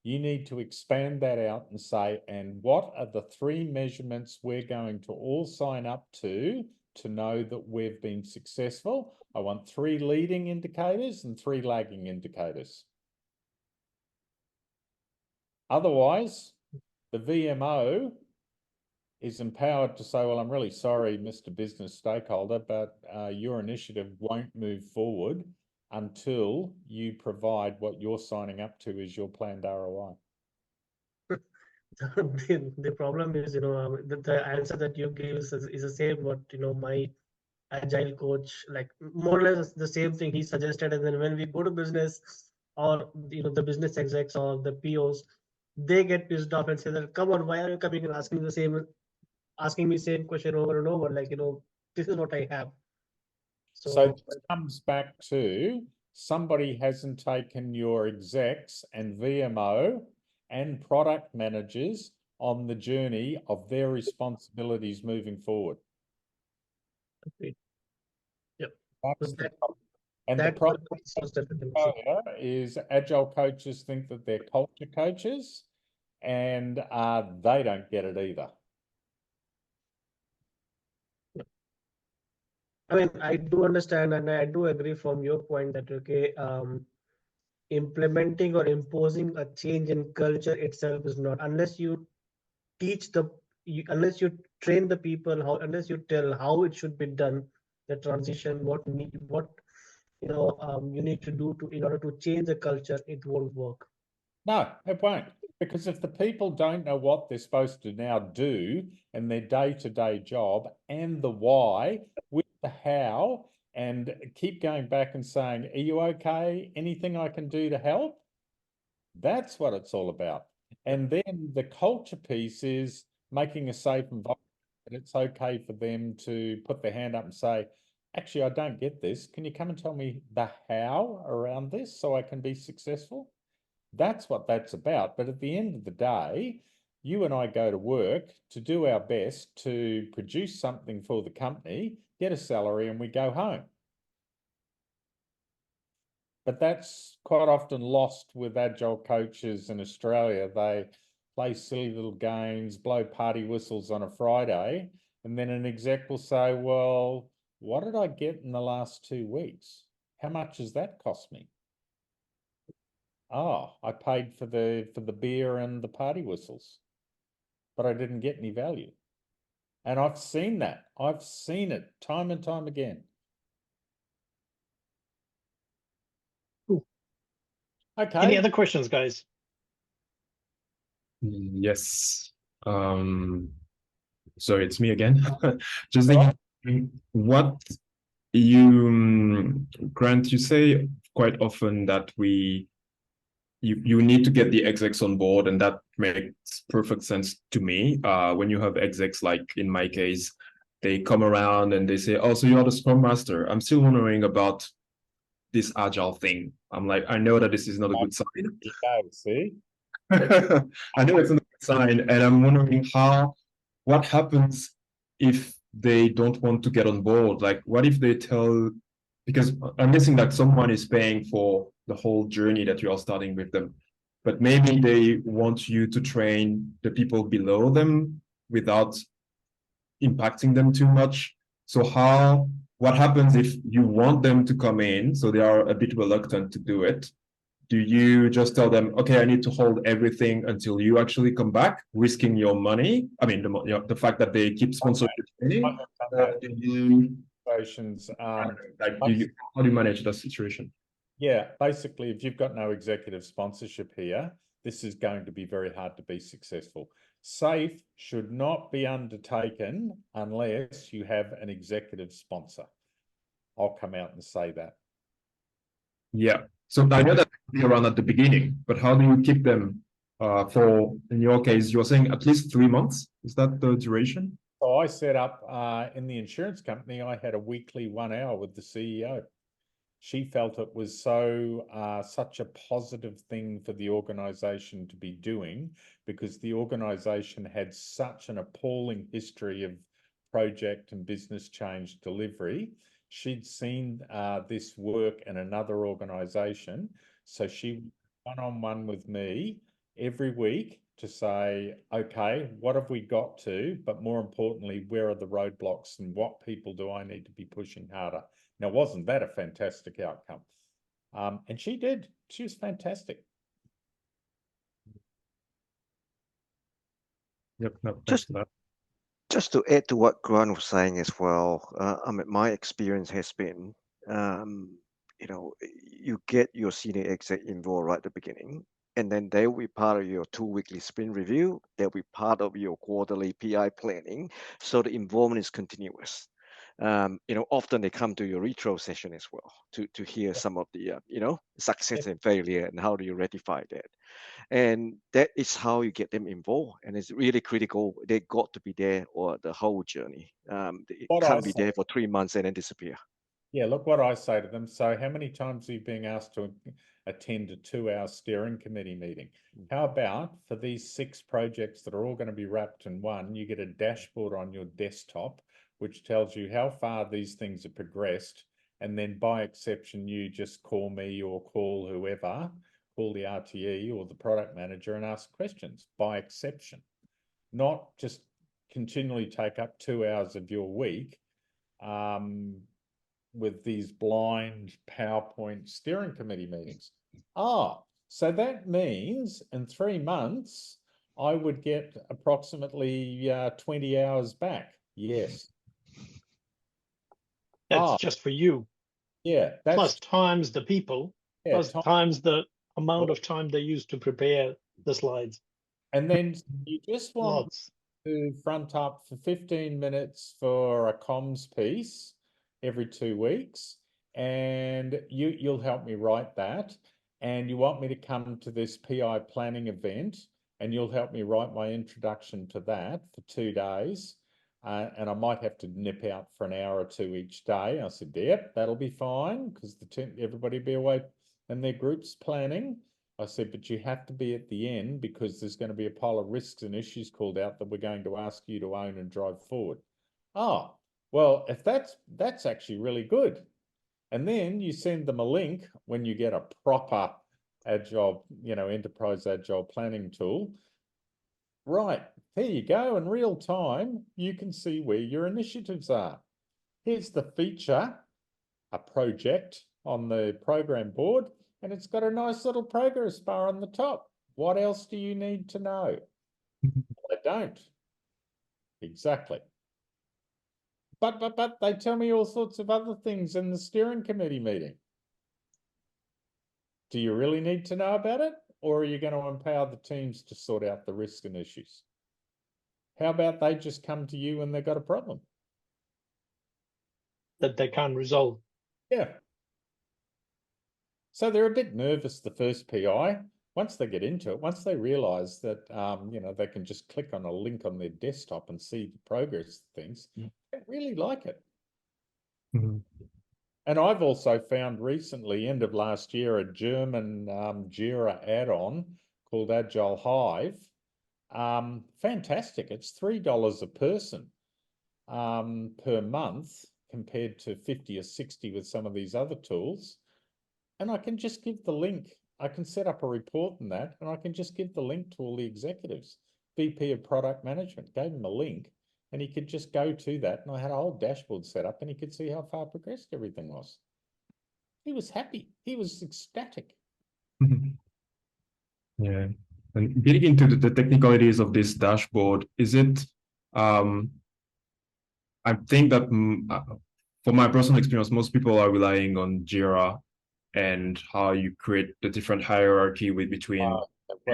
You need to expand that out and say, and what are the 3 measurements we're going to all sign up to know that we've been successful? I want 3 leading indicators and 3 lagging indicators. Otherwise, the VMO is empowered to say, well, I'm really sorry, Mr. Business Stakeholder, but your initiative won't move forward until you provide what you're signing up to as your planned ROI. The problem is, the answer that you gave is the same what, my agile coach, like more or less the same thing he suggested. And then when we go to business, or the business execs or the POs, they get pissed off and say that, come on, why are you coming and asking me same question over and over? Like, this is what I have. So it comes back to somebody hasn't taken your execs and VMO and product managers on the journey of their responsibilities moving forward. Okay. Yep. That's That, and that the problem was is agile coaches think that they're culture coaches, and they don't get it either. I mean, I do understand, and I do agree from your point that, okay, implementing or imposing a change in culture itself is not, unless you teach unless you train the people, unless you tell how it should be done, the transition, what you need to do in order to change the culture, it won't work. No, it won't. Because if the people don't know what they're supposed to now do in their day-to-day job and the why with the how, and keep going back and saying, are you okay? Anything I can do to help? That's what it's all about. And then the culture piece is making a safe environment. It's okay for them to put their hand up and say, actually, I don't get this. Can you come and tell me the how around this so I can be successful? That's what that's about. But at the end of the day, you and I go to work to do our best to produce something for the company, get a salary, and we go home. But that's quite often lost with agile coaches in Australia. They play silly little games, blow party whistles on a Friday, and then an exec will say, well, what did I get in the last 2 weeks? How much has that cost me? Oh, I paid for the beer and the party whistles, but I didn't get any value. And I've seen that. I've seen it time and time again. Okay. Any other questions, guys? Yes. So it's me again. Just thinking, what you, Grant, you say quite often that you need to get the execs on board, and that makes perfect sense to me. When you have execs, like in my case, they come around and they say, oh, so you're the Scrum Master. I'm still wondering about this agile thing. I'm like, I know that this is not a good sign. Okay, see? I know it's not a good sign, and I'm wondering what happens if they don't want to get on board? Like, what if they tell, because I'm guessing that someone is paying for the whole journey that you are starting with them, but maybe they want you to train the people below them without impacting them too much. So what happens if you want them to come in, so they are a bit reluctant to do it? Do you just tell them, okay, I need to hold everything until you actually come back, risking your money? I mean, the fact that they keep sponsoring the training. How do you manage that situation? Yeah, basically, if you've got no executive sponsorship here, this is going to be very hard to be successful. SAFe should not be undertaken unless you have an executive sponsor. I'll come out and say that. Yeah. So I know that be around at the beginning, but how do you keep them for, in your case, you're saying at least 3 months? Is that the duration? So I set up in the insurance company, I had a weekly 1 hour with the CEO. She felt it was such a positive thing for the organization to be doing, because the organization had such an appalling history of project and business change delivery. she'd seen this work in another organization. So she one-on-one with me every week to say, okay, what have we got to? But more importantly, where are the roadblocks and what people do I need to be pushing harder? Now, wasn't that a fantastic outcome? And she did. She was fantastic. Yep, no, thanks for that. Just to add to what Grant was saying as well, I mean, my experience has been, you know, you get your senior exec involved right at the beginning, and then they will be part of your 2-weekly sprint review. They'll be part of your quarterly PI planning. So the involvement is continuous. You know, often they come to your retro session as well to hear some of the, you know, success and failure and how do you rectify that. And that is how you get them involved, and it's really critical. They got to be there or the whole journey. It can't be there for 3 months and then disappear. Yeah, look what I say to them. So how many times are you being asked to attend a 2-hour steering committee meeting? How about for these 6 projects that are all going to be wrapped in one, you get a dashboard on your desktop, which tells you how far these things have progressed. And then by exception, you just call me or call whoever, call the RTE or the product manager and ask questions by exception, not just continually take up 2 hours of your week. With these blind PowerPoint steering committee meetings. So that means in 3 months, I would get approximately 20 hours back. Yes. That's just for you. Yeah. Plus times the people, plus times the amount of time they use to prepare the slides. And then you just want Lots. to front up for 15 minutes for a comms piece every 2 weeks, and you'll help me write that, and you want me to come to this PI planning event, and you'll help me write my introduction to that for 2 days, and I might have to nip out for an hour or 2 each day. I said, yep, that'll be fine, because everybody will be away and their group's planning. I said, but you have to be at the end because there's going to be a pile of risks and issues called out that we're going to ask you to own and drive forward. Oh, well, if that's actually really good. And then you send them a link when you get a proper agile, you know, enterprise agile planning tool. Right, there you go. In real time, you can see where your initiatives are. Here's the feature, a project on the program board, and it's got a nice little progress bar on the top. What else do you need to know? I don't. Exactly. But they tell me all sorts of other things in the steering committee meeting. Do you really need to know about it? Or are you going to empower the teams to sort out the risks and issues? How about they just come to you when they've got a problem? That they can't resolve. Yeah. So they're a bit nervous, the first PI. Once they get into it, once they realize that, you know, they can just click on a link on their desktop and see the progress things, they really like it. Mm-hmm. And I've also found recently, end of last year, a German Jira add-on called Agile Hive. Fantastic. It's $3 a person per month compared to 50 or 60 with some of these other tools. And I can just give the link. I can set up a report in that, and I can just give the link to all the executives. VP of Product Management gave him a link, and he could just go to that. And I had a whole dashboard set up, and he could see how far progressed everything was. He was happy. He was ecstatic. Yeah. And getting into the technicalities of this dashboard, is it, I think that for my personal experience, most people are relying on Jira and how you create the different hierarchy between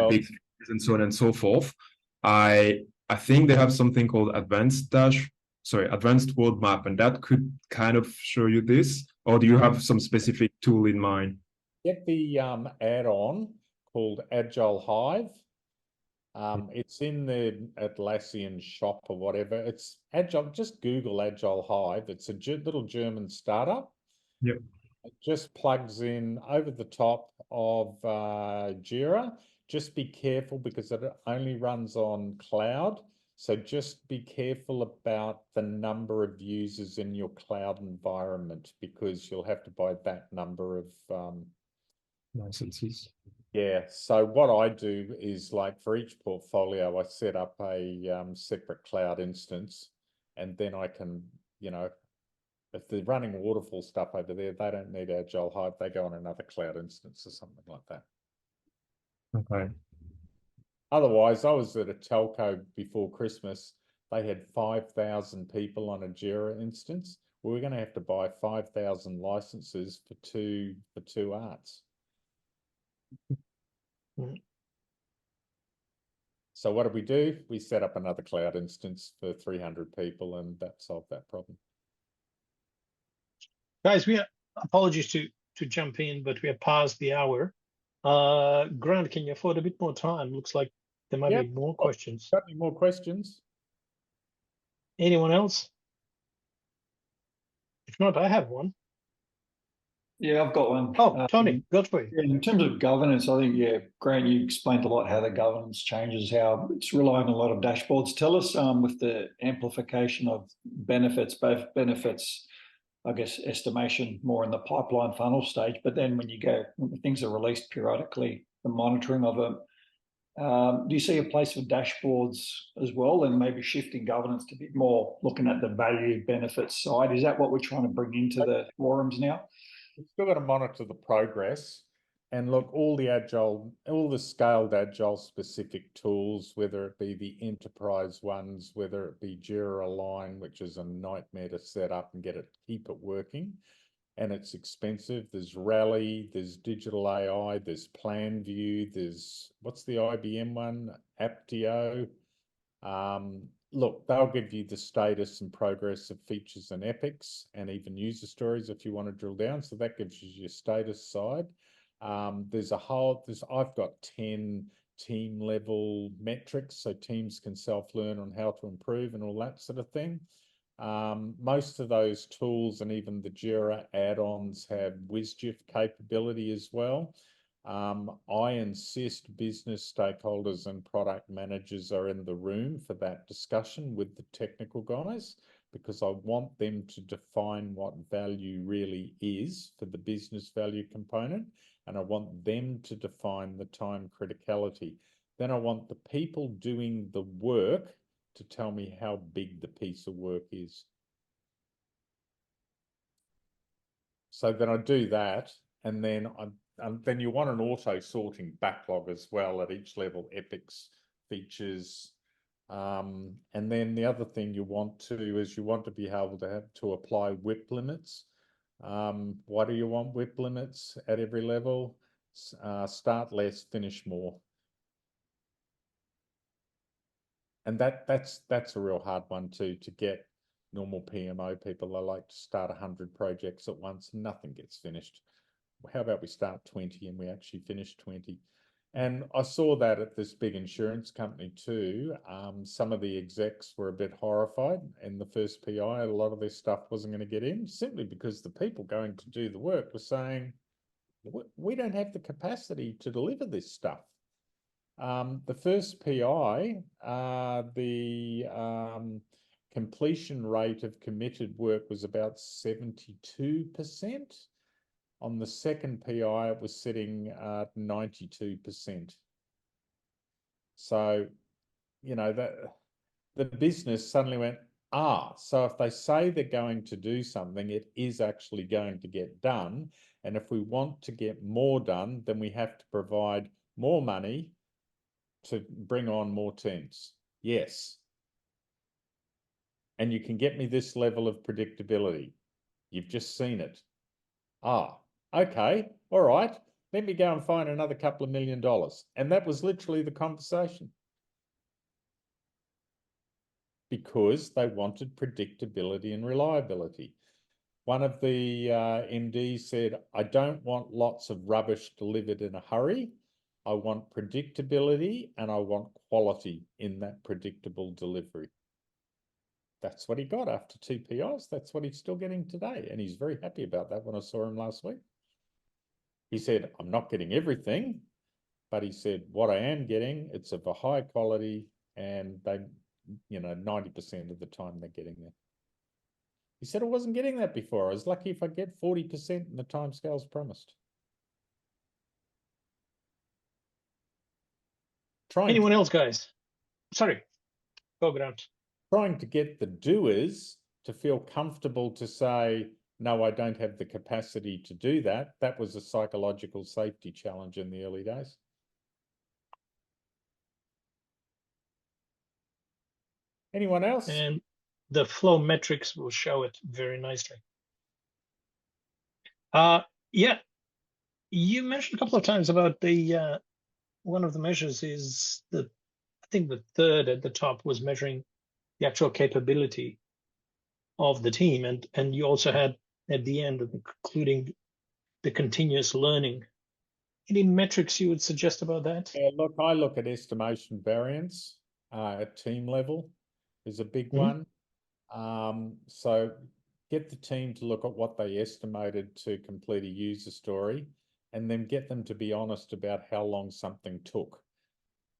big and so on and so forth. I think they have something called advanced roadmap, and that could kind of show you this. Or do you have some specific tool in mind? Get the add-on called Agile Hive. It's in the Atlassian shop or whatever. It's Agile. Just Google Agile Hive. It's a little German startup. Yep. It just plugs in over the top of Jira. Just be careful because it only runs on cloud. So just be careful about the number of users in your cloud environment, because you'll have to buy that number of licenses. yeah. So what I do is, like, for each portfolio, I set up a separate cloud instance, and then I can, you know, if they're running waterfall stuff over there, they don't need Agile Hive. They go on another cloud instance or something like that. Okay. Otherwise, I was at a telco before Christmas. They had 5,000 people on a Jira instance. We're going to have to buy 5,000 licenses for two arts. Mm. So what do? We set up another cloud instance for 300 people, and that solved that problem. Guys, apologies to jump in, but we are past the hour. Grant, can you afford a bit more time? Looks like there might be more questions. Got any more questions? Anyone else? If not, I have one. Yeah, I've got one. Oh, Tony, go for it. In terms of governance, I think, yeah, Grant, you explained a lot how the governance changes, how it's relying on a lot of dashboards. Tell us with the amplification of benefits, both benefits, I guess, estimation more in the pipeline funnel stage, but then when things are released periodically, the monitoring of it, do you see a place for dashboards as well, and maybe shifting governance to be more looking at the value benefits side? Is that what we're trying to bring into the forums now? We've still got to monitor the progress and look, all the scaled Agile specific tools, whether it be the enterprise ones, whether it be Jira Align, which is a nightmare to set up and keep it working. And it's expensive. There's Rally, there's Digital AI, there's PlanView, there's, what's the IBM one? Aptio. Look, they'll give you the status and progress of features and epics, and even user stories if you want to drill down. So that gives you your status side. I've got 10 team level metrics, so teams can self-learn on how to improve and all that sort of thing. Most of those tools and even the Jira add-ons have WSGIF capability as well. I insist business stakeholders and product managers are in the room for that discussion with the technical guys, because I want them to define what value really is for the business value component, and I want them to define the time criticality. Then I want the people doing the work to tell me how big the piece of work is. So then I do that, and then then you want an auto sorting backlog as well at each level, epics, features. And then the other thing you want to be able to apply WIP limits. Why do you want WIP limits at every level? Start less, finish more. And that's a real hard one to get normal PMO people. They like to start 100 projects at once, nothing gets finished. How about we start 20 and we actually finish 20? And I saw that at this big insurance company too. Some of the execs were a bit horrified in the first PI. A lot of their stuff wasn't going to get in, simply because the people going to do the work were saying, we don't have the capacity to deliver this stuff. The first PI, the completion rate of committed work was about 72%. On the second PI, it was sitting at 92%. So, you know, the business suddenly went, so if they say they're going to do something, it is actually going to get done. And if we want to get more done, then we have to provide more money to bring on more teams. Yes. And you can get me this level of predictability. You've just seen it. Okay, all right, let me go and find another couple of $1 million. And that was literally the conversation. Because they wanted predictability and reliability. One of the MDs said, I don't want lots of rubbish delivered in a hurry. I want predictability and I want quality in that predictable delivery. That's what he got after 2 PIs. That's what he's still getting today. And he's very happy about that when I saw him last week. He said, I'm not getting everything, but he said, what I am getting, it's of a high quality, and you know, 90% of the time they're getting there. He said, I wasn't getting that before. I was lucky if I get 40% in the timescales promised. Anyone else, guys? Sorry, go Grant. Trying to get the doers to feel comfortable to say, no, I don't have the capacity to do that. That was a psychological safety challenge in the early days. Anyone else? And the flow metrics will show it very nicely. Yeah, you mentioned a couple of times about the one of the measures is I think the third at the top was measuring the actual capability of the team, and you also had at the end including the continuous learning. Any metrics you would suggest about that? Yeah, look, I look at estimation variance at team level is a big one. So get the team to look at what they estimated to complete a user story, and then get them to be honest about how long something took.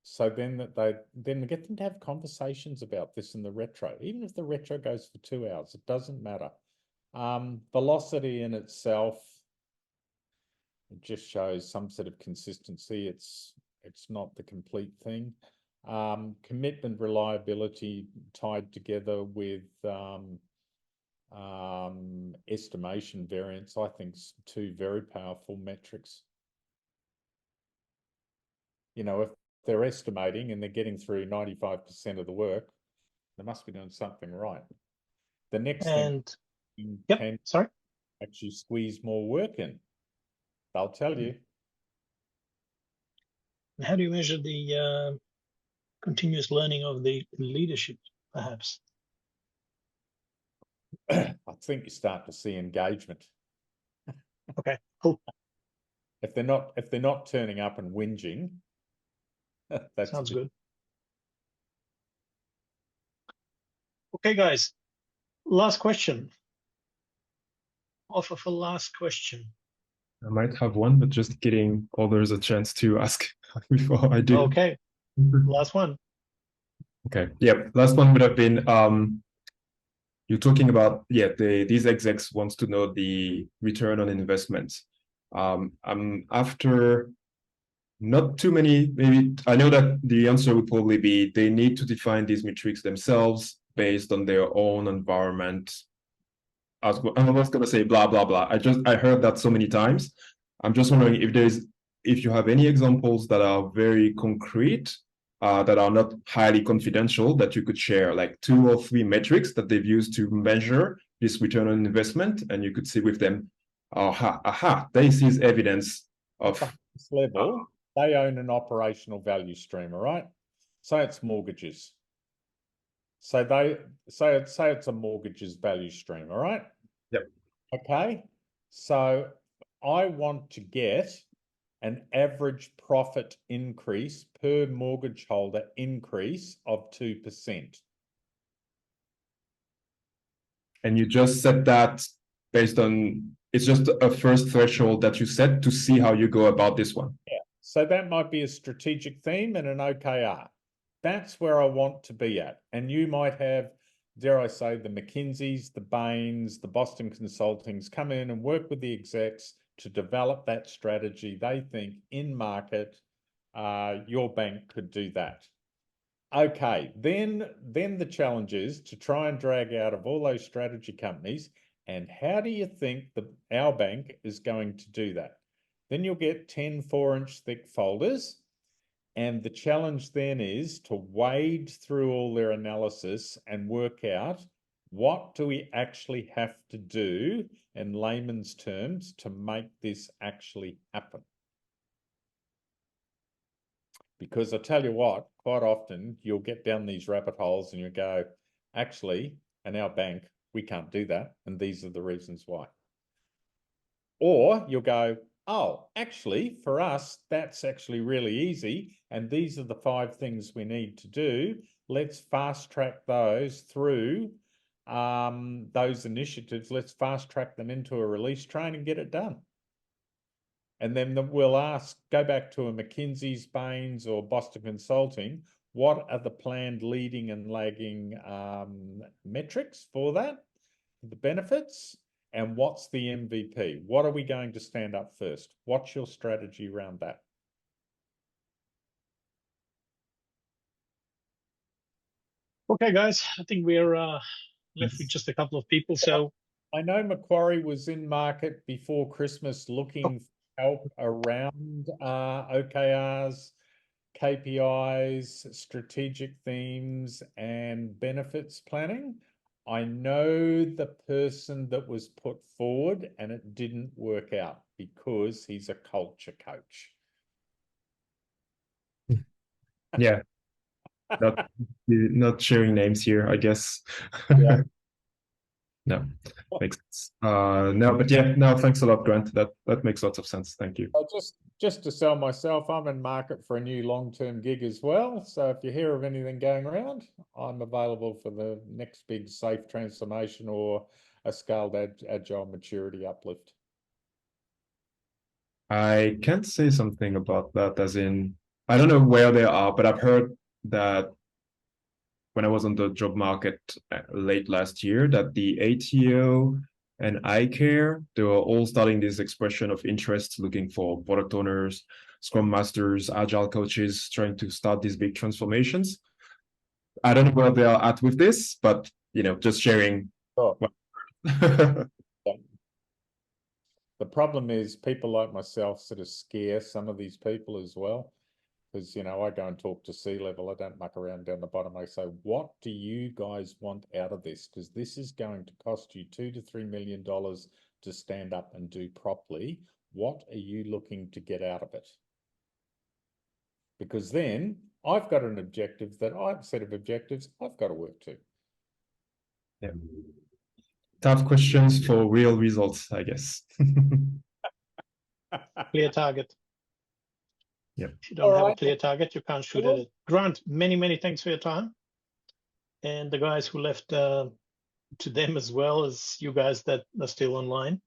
So then get them to have conversations about this in the retro. Even if the retro goes for 2 hours, it doesn't matter. Velocity in itself, it just shows some sort of consistency. It's not the complete thing. Commitment, reliability tied together with estimation variance, I think, two very powerful metrics. You know, if they're estimating and they're getting through 95% of the work, they must be doing something right. The next thing can sorry, actually squeeze more work in. They'll tell you. How do you measure the continuous learning of the leadership, perhaps? I think you start to see engagement. Okay, cool. If they're not turning up and whinging, that sounds good. Okay, guys. Last question. Offer for last question. I might have one, but just getting others a chance to ask before I do. Okay, last one. Okay, yeah, last one would have been you're talking about, yeah, these execs wants to know the return on investment. I'm after not too many, maybe I know that the answer would probably be they need to define these metrics themselves based on their own environment. I was going to say blah, blah, blah. I heard that so many times. I'm just wondering if you have any examples that are very concrete, that are not highly confidential, that you could share, like 2 or 3 metrics that they've used to measure this return on investment, and you could see with them, this is evidence of this level. They own an operational value stream, all right? Say it's mortgages. So they say it's a mortgages value stream, all right? Yep. Okay. So I want to get an average profit increase per mortgage holder increase of 2%. And you just set that based on, it's just a first threshold that you set to see how you go about this one. Yeah. So that might be a strategic theme and an OKR. That's where I want to be at. And you might have, dare I say, the McKinseys, the Bains, the Boston Consultings come in and work with the execs to develop that strategy. They think in market, your bank could do that. Okay, then the challenge is to try and drag out of all those strategy companies, and how do you think our bank is going to do that? Then you'll get 10 4-inch thick folders, and the challenge then is to wade through all their analysis and work out what do we actually have to do in layman's terms to make this actually happen. Because I tell you what, quite often you'll get down these rabbit holes and you go, actually, in our bank, we can't do that. And these are the reasons why. Or you'll go, oh, actually, for us, that's actually really easy. And these are the 5 things we need to do. Let's fast track those through those initiatives. Let's fast track them into a release train and get it done. And then we'll go back to a McKinsey's, Bains or Boston Consulting, What are the planned leading and lagging metrics for that, the benefits? And what's the MVP? What are we going to stand up first? What's your strategy around that? Okay, guys, I think we're left with just a couple of people. So I know Macquarie was in market before Christmas looking for help around OKRs, KPIs, strategic themes, and benefits planning. I know the person that was put forward and it didn't work out because he's a culture coach. Yeah. Not sharing names here, I guess. Yeah. No, makes sense. No, but yeah, no, thanks a lot, Grant. That makes lots of sense. Thank you. Just to sell myself, I'm in market for a new long-term gig as well. So if you hear of anything going around, I'm available for the next big SAFe transformation or a scaled agile maturity uplift. I can't say something about that, as in, I don't know where they are, but I've heard that when I was on the job market late last year, that the ATO and iCare, they were all starting this expression of interest, looking for product owners, Scrum Masters, Agile coaches, trying to start these big transformations. I don't know where they are at with this, but just sharing. Oh. The problem is people like myself sort of scare some of these people as well. Because, I go and talk to C-level. I don't muck around down the bottom. I say, what do you guys want out of this? Because this is going to cost you $2 to $3 million to stand up and do properly. What are you looking to get out of it? Because then I've got an objective set of objectives I've got to work to. Yeah. Tough questions for real results, I guess. clear target. Yeah. If you don't have a clear target, you can't shoot at it. Grant, many thanks for your time. And the guys who left, to them as well as you guys that are still online.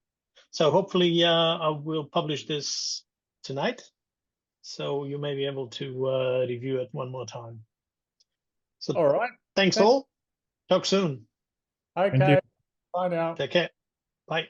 So hopefully I will publish this tonight. So you may be able to review it one more time. So all right. Thanks all. Talk soon. Okay. Bye now. Take care. Bye.